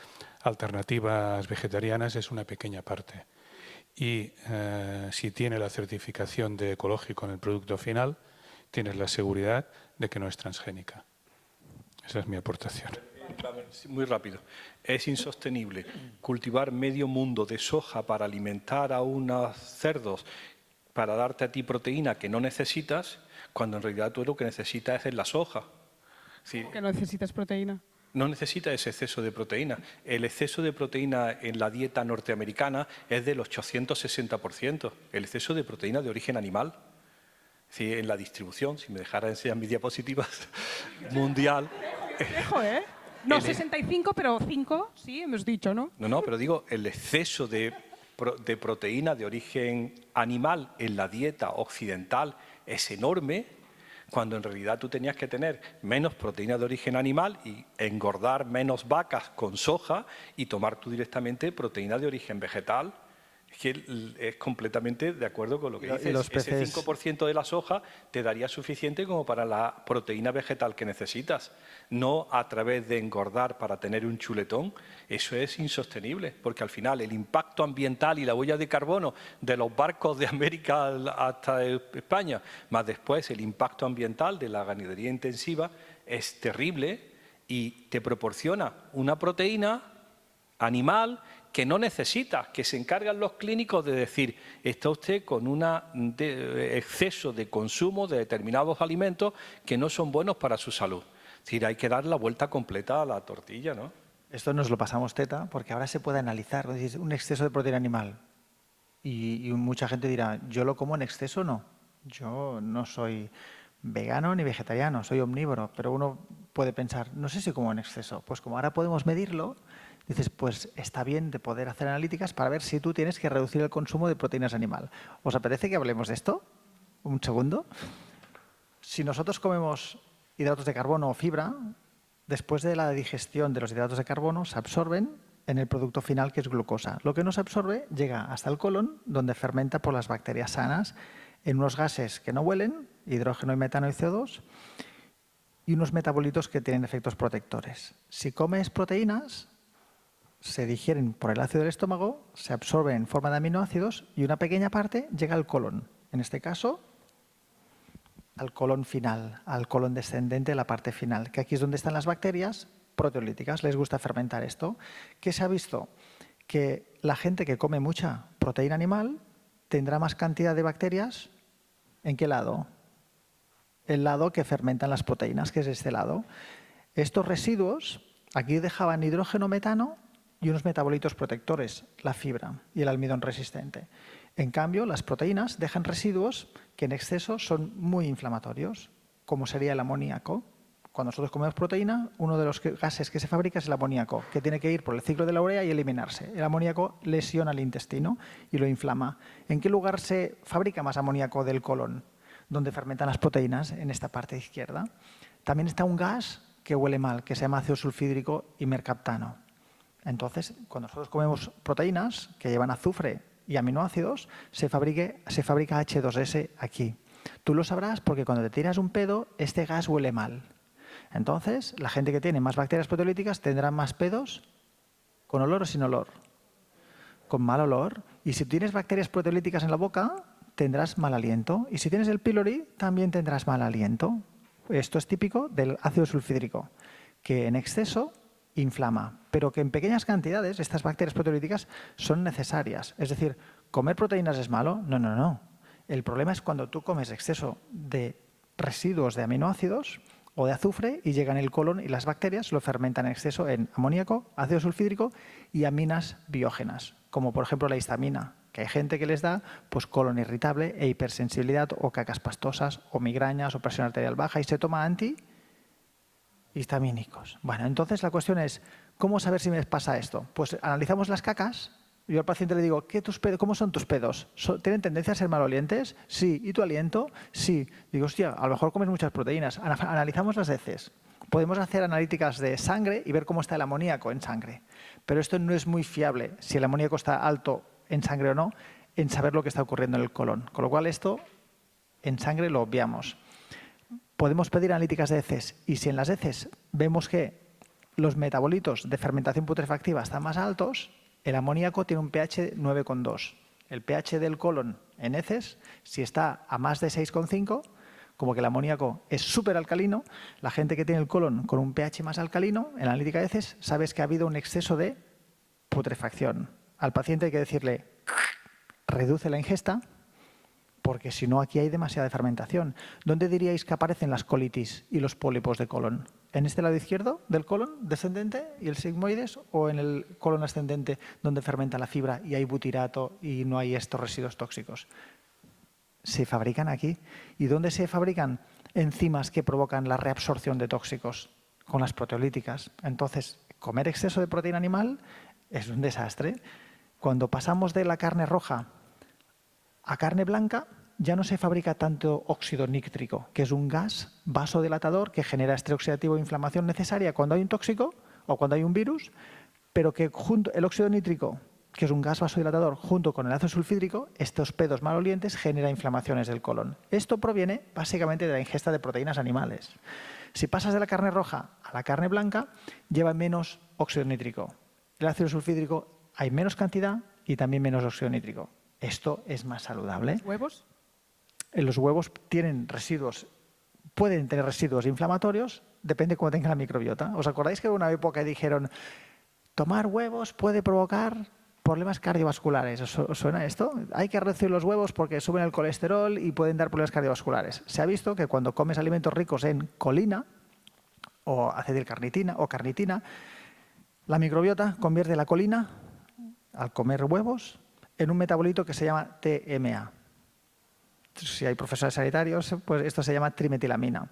alternativas vegetarianas es una pequeña parte. Y si tiene la certificación de ecológico en el producto final, tienes la seguridad de que no es transgénica. Esa es mi aportación. Muy rápido. Es insostenible cultivar medio mundo de soja para alimentar a unos cerdos, para darte a ti proteína que no necesitas, cuando en realidad tú lo que necesitas es la soja. Sí. Que no necesitas proteína. No necesita ese exceso de proteína. El exceso de proteína en la dieta norteamericana es del 860%. El exceso de proteína de origen animal. Sí, en la distribución, si me dejara enseñar mis diapositivas, mundial. Dejo, ¿eh? No, 65, pero 5, sí, hemos dicho, ¿no? No, pero digo, el exceso de proteína de origen animal en la dieta occidental es enorme, cuando en realidad tú tenías que tener menos proteína de origen animal y engordar menos vacas con soja y tomar tú directamente proteína de origen vegetal. Es que es completamente de acuerdo con lo que dices. Ese 5% de la soja te daría suficiente como para la proteína vegetal que necesitas. No a través de engordar para tener un chuletón. Eso es insostenible, porque al final el impacto ambiental y la huella de carbono de los barcos de América hasta España, más después el impacto ambiental de la ganadería intensiva, es terrible y te proporciona una proteína animal que no necesita, que se encargan los clínicos de decir, está usted con un exceso de consumo de determinados alimentos que no son buenos para su salud. Es decir, hay que dar la vuelta completa a la tortilla, ¿no? Esto nos lo pasamos teta, porque ahora se puede analizar. Es decir, un exceso de proteína animal. Y mucha gente dirá, ¿yo lo como en exceso? No. Yo no soy vegano ni vegetariano, soy omnívoro. Pero uno puede pensar, no sé si como en exceso. Pues como ahora podemos medirlo, dices, pues está bien de poder hacer analíticas para ver si tú tienes que reducir el consumo de proteínas animal. ¿Os apetece que hablemos de esto? Un segundo. Si nosotros comemos hidratos de carbono o fibra, después de la digestión de los hidratos de carbono se absorben en el producto final, que es glucosa. Lo que no se absorbe llega hasta el colon, donde fermenta por las bacterias sanas en unos gases que no huelen, hidrógeno y metano y CO2, y unos metabolitos que tienen efectos protectores. Si comes proteínas, se digieren por el ácido del estómago, se absorben en forma de aminoácidos y una pequeña parte llega al colon. En este caso, al colon final, al colon descendente de la parte final, que aquí es donde están las bacterias proteolíticas. Les gusta fermentar esto. ¿Qué se ha visto? Que la gente que come mucha proteína animal tendrá más cantidad de bacterias. ¿En qué lado? El lado que fermentan las proteínas, que es este lado. Estos residuos, aquí dejaban hidrógeno, metano y unos metabolitos protectores, la fibra y el almidón resistente. En cambio, las proteínas dejan residuos que en exceso son muy inflamatorios, como sería el amoníaco. Cuando nosotros comemos proteína, uno de los gases que se fabrica es el amoníaco, que tiene que ir por el ciclo de la urea y eliminarse. El amoníaco lesiona el intestino y lo inflama. ¿En qué lugar se fabrica más amoníaco del colon? Donde fermentan las proteínas, en esta parte izquierda. También está un gas que huele mal, que se llama ácido sulfídrico y mercaptano. Entonces, cuando nosotros comemos proteínas que llevan azufre y aminoácidos, se fabrica H2S aquí. Tú lo sabrás porque cuando te tiras un pedo, este gas huele mal. Entonces, la gente que tiene más bacterias proteolíticas tendrá más pedos con olor o sin olor. Con mal olor. Y si tienes bacterias proteolíticas en la boca, tendrás mal aliento. Y si tienes el pylori, también tendrás mal aliento. Esto es típico del ácido sulfídrico, que en exceso inflama, pero que en pequeñas cantidades estas bacterias proteolíticas son necesarias. Es decir, ¿comer proteínas es malo? No, no, no. El problema es cuando tú comes exceso de residuos de aminoácidos o de azufre y llegan al colon y las bacterias lo fermentan en exceso en amoníaco, ácido sulfídrico y aminas biógenas, como por ejemplo la histamina, que hay gente que les da pues colon irritable e hipersensibilidad o cacas pastosas o migrañas o presión arterial baja y se toma antihistamínicos. Bueno, entonces la cuestión es, ¿cómo saber si me pasa esto? Pues analizamos las cacas. Yo al paciente le digo, ¿cómo son tus pedos? ¿Tienen tendencia a ser malolientes? Sí. ¿Y tu aliento? Sí. Digo, hostia, a lo mejor comes muchas proteínas. Analizamos las heces. Podemos hacer analíticas de sangre y ver cómo está el amoníaco en sangre. Pero esto no es muy fiable si el amoníaco está alto en sangre o no, en saber lo que está ocurriendo en el colon. Con lo cual esto en sangre lo obviamos. Podemos pedir analíticas de heces y si en las heces vemos que los metabolitos de fermentación putrefactiva están más altos, el amoníaco tiene un pH 9,2. El pH del colon en heces, si está a más de 6,5, como que el amoníaco es súper alcalino, la gente que tiene el colon con un pH más alcalino, en la analítica de heces, sabes que ha habido un exceso de putrefacción. Al paciente hay que decirle, reduce la ingesta, porque si no aquí hay demasiada fermentación. ¿Dónde diríais que aparecen las colitis y los pólipos de colon? ¿En este lado izquierdo del colon descendente y el sigmoides o en el colon ascendente donde fermenta la fibra y hay butirato y no hay estos residuos tóxicos? Se fabrican aquí. ¿Y dónde se fabrican enzimas que provocan la reabsorción de tóxicos? Con las proteolíticas. Entonces, comer exceso de proteína animal es un desastre. Cuando pasamos de la carne roja a carne blanca, ya no se fabrica tanto óxido nítrico, que es un gas vasodilatador que genera estrés oxidativo e inflamación necesaria cuando hay un tóxico o cuando hay un virus, pero que el óxido nítrico, que es un gas vasodilatador, junto con el ácido sulfídrico, estos pedos malolientes genera inflamaciones del colon. Esto proviene básicamente de la ingesta de proteínas animales. Si pasas de la carne roja a la carne blanca, lleva menos óxido nítrico. El ácido sulfídrico hay menos cantidad y también menos óxido nítrico. Esto es más saludable. ¿Huevos? Los huevos tienen residuos, pueden tener residuos inflamatorios, depende cómo tenga la microbiota. ¿Os acordáis que en una época dijeron tomar huevos puede provocar problemas cardiovasculares? ¿Os suena esto? Hay que reducir los huevos porque suben el colesterol y pueden dar problemas cardiovasculares. Se ha visto que cuando comes alimentos ricos en colina o acetilcarnitina o carnitina, la microbiota convierte la colina, al comer huevos, en un metabolito que se llama TMA. Si hay profesores sanitarios, pues esto se llama trimetilamina.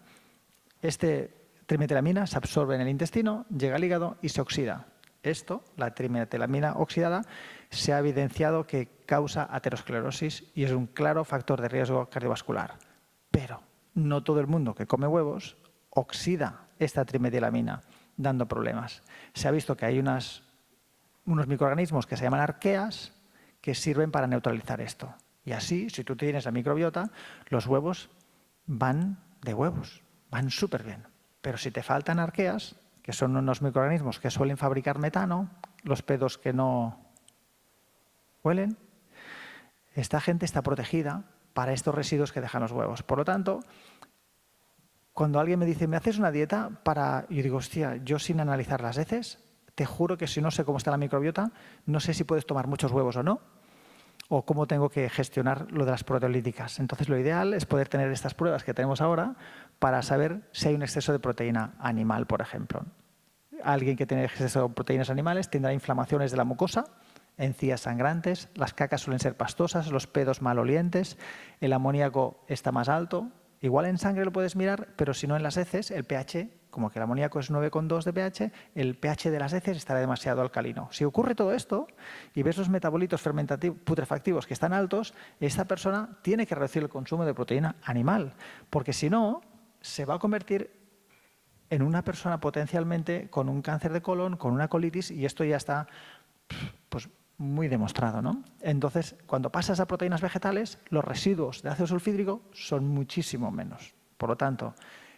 Este trimetilamina se absorbe en el intestino, llega al hígado y se oxida. Esto, la trimetilamina oxidada, se ha evidenciado que causa aterosclerosis y es un claro factor de riesgo cardiovascular. Pero no todo el mundo que come huevos oxida esta trimetilamina, dando problemas. Se ha visto que hay unos microorganismos que se llaman arqueas que sirven para neutralizar esto. Y así, si tú tienes la microbiota, los huevos van de huevos, van súper bien. Pero si te faltan arqueas, que son unos microorganismos que suelen fabricar metano, los pedos que no huelen, esta gente está protegida para estos residuos que dejan los huevos. Por lo tanto, cuando alguien me dice, ¿me haces una dieta para...? Yo digo, hostia, yo sin analizar las heces, te juro que si no sé cómo está la microbiota, no sé si puedes tomar muchos huevos o no, o cómo tengo que gestionar lo de las proteolíticas. Entonces, lo ideal es poder tener estas pruebas que tenemos ahora para saber si hay un exceso de proteína animal, por ejemplo. Alguien que tiene exceso de proteínas animales tendrá inflamaciones de la mucosa, encías sangrantes, las cacas suelen ser pastosas, los pedos malolientes, el amoníaco está más alto. Igual en sangre lo puedes mirar, pero si no en las heces, el pH, como que el amoníaco es 9,2 de pH, el pH de las heces estará demasiado alcalino. Si ocurre todo esto y ves los metabolitos putrefactivos que están altos, esta persona tiene que reducir el consumo de proteína animal, porque si no, se va a convertir en una persona potencialmente con un cáncer de colon, con una colitis, y esto ya está pues, muy demostrado, ¿no? Entonces, cuando pasas a proteínas vegetales, los residuos de ácido sulfídrico son muchísimo menos. Por lo tanto,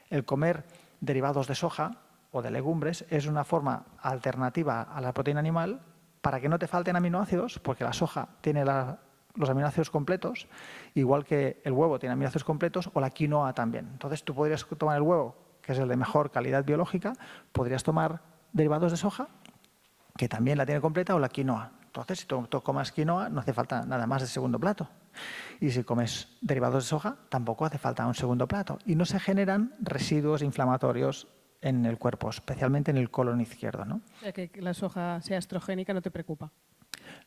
el comer derivados de soja o de legumbres es una forma alternativa a la proteína animal para que no te falten aminoácidos, porque la soja tiene los aminoácidos completos, igual que el huevo tiene aminoácidos completos, o la quinoa también. Entonces, tú podrías tomar el huevo, que es el de mejor calidad biológica, podrías tomar derivados de soja, que también la tiene completa, o la quinoa. Entonces, si tú comas quinoa, no hace falta nada más de segundo plato. Y si comes derivados de soja, tampoco hace falta un segundo plato. Y no se generan residuos inflamatorios en el cuerpo, especialmente en el colon izquierdo, ¿no? O sea, que la soja sea estrogénica no te preocupa.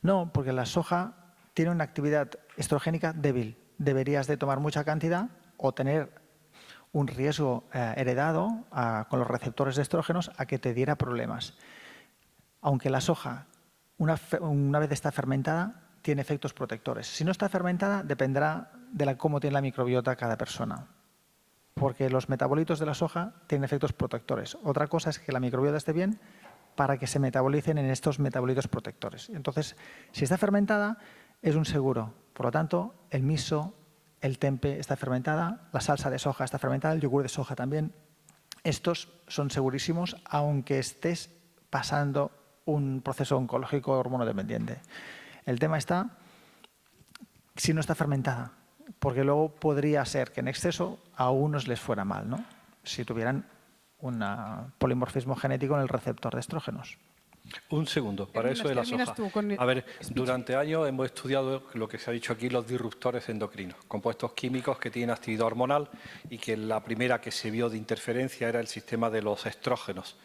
No, porque la soja tiene una actividad estrogénica débil. Deberías de tomar mucha cantidad o tener un riesgo heredado con los receptores de estrógenos a que te diera problemas. Aunque la soja, una vez está fermentada, tiene efectos protectores. Si no está fermentada, dependerá de cómo tiene la microbiota cada persona. Porque los metabolitos de la soja tienen efectos protectores. Otra cosa es que la microbiota esté bien, para que se metabolicen en estos metabolitos protectores. Entonces, si está fermentada, es un seguro. Por lo tanto, el miso, el tempe está fermentada, la salsa de soja está fermentada, el yogur de soja también. Estos son segurísimos, aunque estés pasando un proceso oncológico hormonodependiente. El tema está si no está fermentada, porque luego podría ser que en exceso a unos les fuera mal, ¿no? Si tuvieran un polimorfismo genético en el receptor de estrógenos. Un segundo, para eso de la soja. A ver, durante años hemos estudiado lo que se ha dicho aquí, los disruptores endocrinos, compuestos químicos que tienen actividad hormonal y que la primera que se vio de interferencia era el sistema de los estrógenos.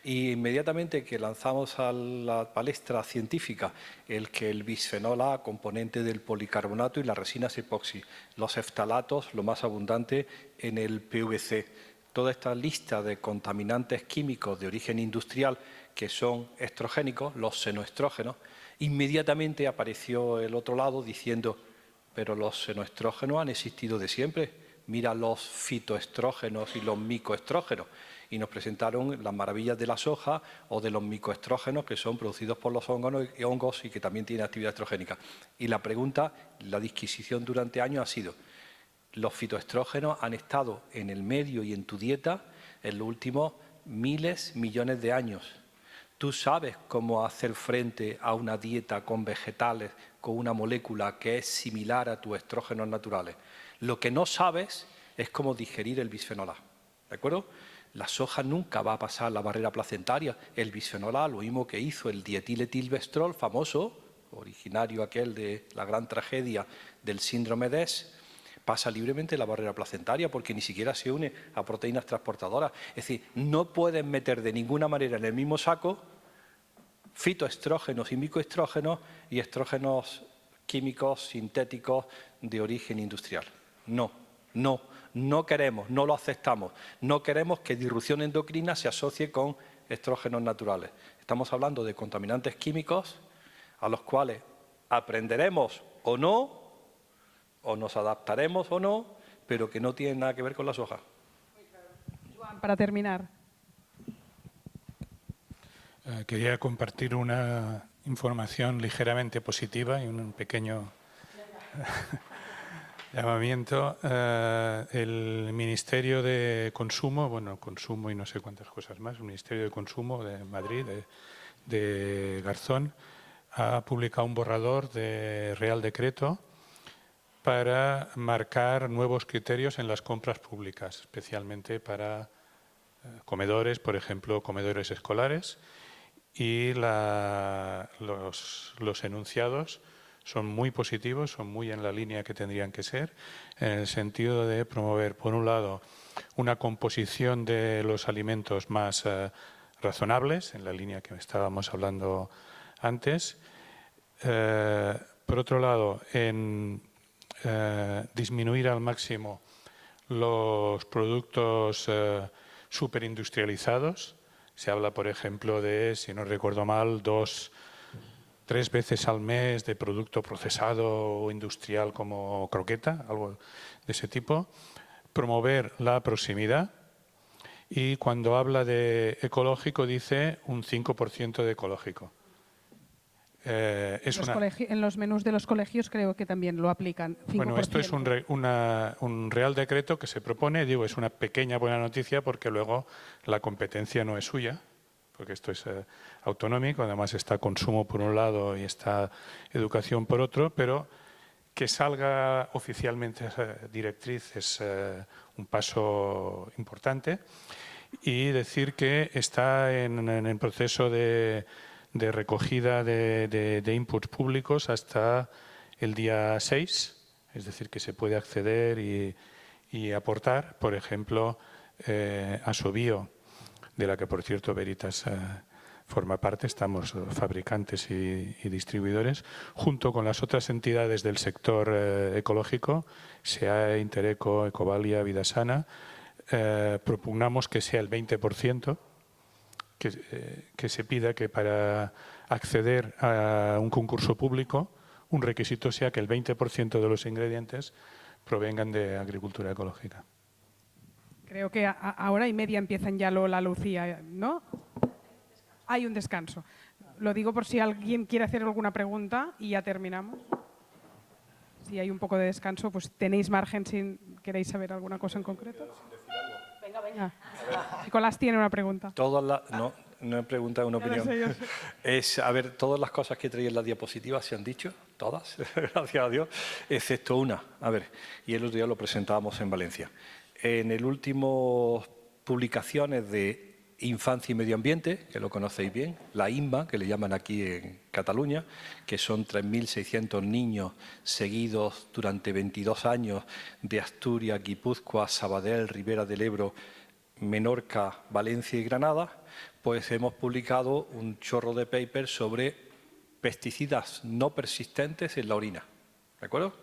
Y inmediatamente que lanzamos a la palestra científica el que el bisfenol A, componente del policarbonato y las resinas epoxi, los eftalatos, lo más abundante en el PVC, toda esta lista de contaminantes químicos de origen industrial que son estrogénicos, los senoestrógenos, inmediatamente apareció el otro lado diciendo, pero los senoestrógenos han existido de siempre, mira los fitoestrógenos y los micoestrógenos, y nos presentaron las maravillas de la soja o de los micoestrógenos que son producidos por los hongos y que también tienen actividad estrogénica. Y la pregunta, la disquisición durante años ha sido, los fitoestrógenos han estado en el medio y en tu dieta en los últimos miles, millones de años. Tú sabes cómo hacer frente a una dieta con vegetales, con una molécula que es similar a tus estrógenos naturales. Lo que no sabes es cómo digerir el bisfenol A, ¿de acuerdo? La soja nunca va a pasar la barrera placentaria. El bisfenol A, lo mismo que hizo el dietiletilvestrol famoso, originario aquel de la gran tragedia del síndrome de Hess, pasa libremente la barrera placentaria porque ni siquiera se une a proteínas transportadoras. Es decir, no pueden meter de ninguna manera en el mismo saco fitoestrógenos y micoestrógenos y estrógenos químicos sintéticos de origen industrial. No queremos, no lo aceptamos. No queremos que disrupción endocrina se asocie con estrógenos naturales. Estamos hablando de contaminantes químicos a los cuales aprenderemos o no, o nos adaptaremos o no, pero que no tienen nada que ver con la soja. Joan, para terminar. Quería compartir una información ligeramente positiva y un pequeño llamamiento. El Ministerio de Consumo, bueno, Consumo y no sé cuántas cosas más, el Ministerio de Consumo de Madrid, de Garzón, ha publicado un borrador de Real Decreto para marcar nuevos criterios en las compras públicas, especialmente para comedores, por ejemplo, comedores escolares, y los enunciados son muy positivos, son muy en la línea que tendrían que ser, en el sentido de promover, por un lado, una composición de los alimentos más razonables, en la línea que estábamos hablando antes. Por otro lado, en disminuir al máximo los productos superindustrializados. Se habla, por ejemplo, de, si no recuerdo mal, 2-3 veces al mes de producto procesado o industrial como croqueta, algo de ese tipo. Promover la proximidad y cuando habla de ecológico dice un 5% de ecológico. En los menús de los colegios creo que también lo aplican. 5%. Bueno, esto es un Real Decreto que se propone, digo, es una pequeña buena noticia porque luego la competencia no es suya, porque esto es autonómico, además está consumo por un lado y está educación por otro, pero que salga oficialmente esa directriz es un paso importante y decir que está en el proceso de recogida de inputs públicos hasta el día 6, es decir, que se puede acceder y aportar, por ejemplo, a Sobio, de la que, por cierto, Veritas forma parte, estamos fabricantes y distribuidores, junto con las otras entidades del sector ecológico, SEAE, Intereco, Ecovalia, Vidasana, propugnamos que sea el 20%, que se pida que para acceder a un concurso público un requisito sea que el 20% de los ingredientes provengan de agricultura ecológica. Creo que a hora y media empiezan ya Lola, Lucía, ¿no? hay un descanso. Lo digo por si alguien quiere hacer alguna pregunta y ya terminamos. Si hay un poco de descanso, pues tenéis margen si queréis saber alguna cosa en concreto. Venga, venga. Nicolás tiene una pregunta. No es pregunta, es una opinión. Yo sé. Es, a ver, todas las cosas que traía en la diapositiva se han dicho, todas, gracias a Dios, excepto una. A ver, y el otro día lo presentábamos en Valencia. En el último publicaciones de Infancia y Medio Ambiente, que lo conocéis bien, la INMA, que le llaman aquí en Cataluña, que son 3.600 niños seguidos durante 22 años de Asturias, Guipúzcoa, Sabadell, Ribera del Ebro, Menorca, Valencia y Granada, pues hemos publicado un chorro de papers sobre pesticidas no persistentes en la orina, ¿de acuerdo?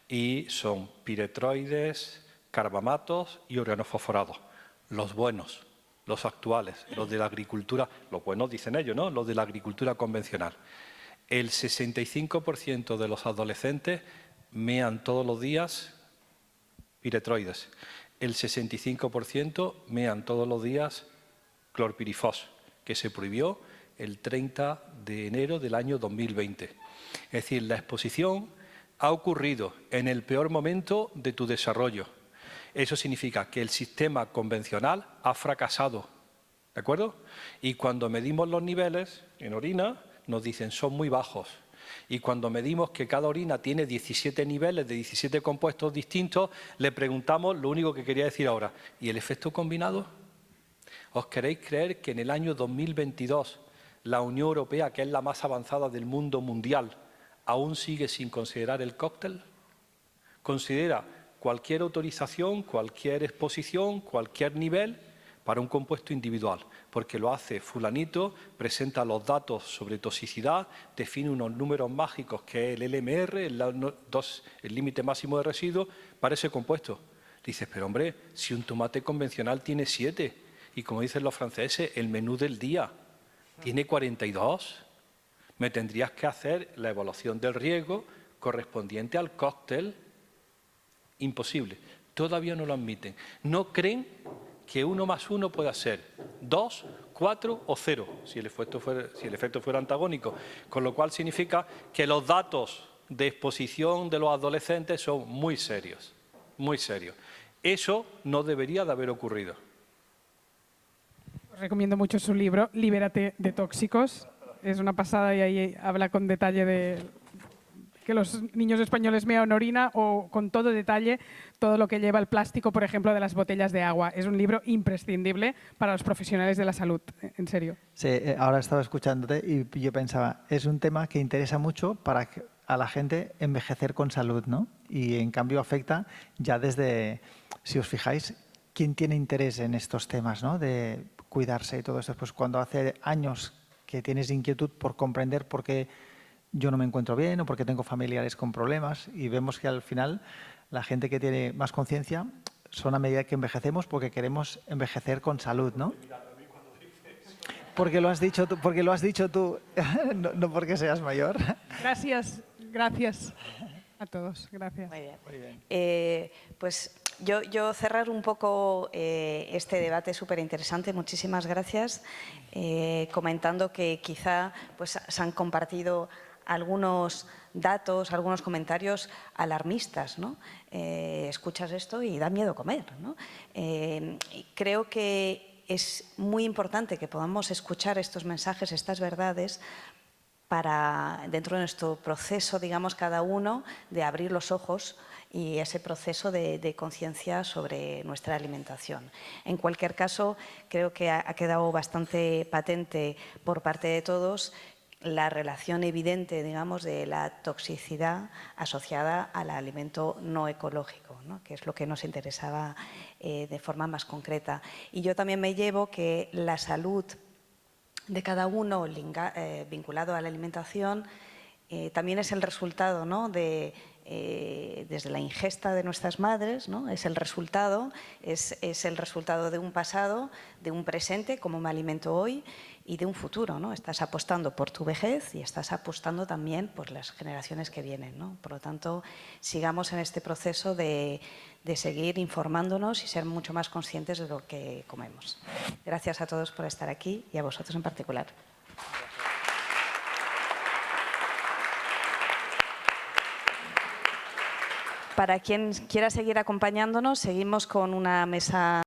Y son piretroides, carbamatos y organofosforados, los buenos, los actuales, los de la agricultura, los buenos dicen ellos, ¿no? Los de la agricultura convencional. El 65% de los adolescentes mean todos los días piretroides. El 65% mean todos los días clorpirifos, que se prohibió el 30 de enero del año 2020. Es decir, la exposición ha ocurrido en el peor momento de tu desarrollo. Eso significa que el sistema convencional ha fracasado, ¿de acuerdo? Y cuando medimos los niveles en orina, nos dicen son muy bajos. Y cuando medimos que cada orina tiene 17 niveles de 17 compuestos distintos, le preguntamos lo único que quería decir ahora. ¿Y el efecto combinado? ¿Os queréis creer que en el año 2022 la Unión Europea, que es la más avanzada del mundo mundial, aún sigue sin considerar el cóctel? Considera cualquier autorización, cualquier exposición, cualquier nivel para un compuesto individual, porque lo hace fulanito, presenta los datos sobre toxicidad, define unos números mágicos que es el LMR, el límite máximo de residuos, para ese compuesto. Dices, pero hombre, si un tomate convencional tiene 7, y como dicen los franceses, el menú del día tiene 42, me tendrías que hacer la evaluación del riesgo correspondiente al cóctel. Imposible. Todavía no lo admiten. No creen que 1 más 1 pueda ser 2, 4 o 0, si el efecto fuera antagónico. Con lo cual significa que los datos de exposición de los adolescentes son muy serios, muy serios. Eso no debería de haber ocurrido. Os recomiendo mucho su libro, Libérate de tóxicos. Es una pasada y ahí habla con detalle de que los niños españoles mean orina o con todo detalle todo lo que lleva el plástico, por ejemplo, de las botellas de agua. Es un libro imprescindible para los profesionales de la salud, en serio. Sí, ahora estaba escuchándote y yo pensaba, es un tema que interesa mucho para a la gente envejecer con salud, ¿no? Y en cambio afecta ya desde, si os fijáis, ¿quién tiene interés en estos temas, ¿no? De cuidarse y todo esto? Pues cuando hace años que tienes inquietud por comprender por qué yo no me encuentro bien o porque tengo familiares con problemas, y vemos que al final la gente que tiene más conciencia son a medida que envejecemos porque queremos envejecer con salud, ¿no? Porque lo has dicho tú, no porque seas mayor. Gracias a todos. Gracias. Muy bien. Pues yo cerrar un poco este debate súper interesante, muchísimas gracias, comentando que quizá pues, se han compartido algunos datos, algunos comentarios alarmistas, ¿no? Escuchas esto y da miedo comer, ¿no? Creo que es muy importante que podamos escuchar estos mensajes, estas verdades, para dentro de nuestro proceso, digamos, cada uno, de abrir los ojos y ese proceso de conciencia sobre nuestra alimentación. En cualquier caso, creo que ha quedado bastante patente por parte de todos la relación evidente, digamos, de la toxicidad asociada al alimento no ecológico, ¿no? Que es lo que nos interesaba de forma más concreta. Y yo también me llevo que la salud de cada uno vinculado a la alimentación también es el resultado, ¿no? de desde la ingesta de nuestras madres, ¿no? Es el resultado de un pasado, de un presente, cómo me alimento hoy, y de un futuro, ¿no? Estás apostando por tu vejez y estás apostando también por las generaciones que vienen, ¿no? Por lo tanto, sigamos en este proceso de seguir informándonos y ser mucho más conscientes de lo que comemos. Gracias a todos por estar aquí y a vosotros en particular. Para quien quiera seguir acompañándonos, seguimos con una mesa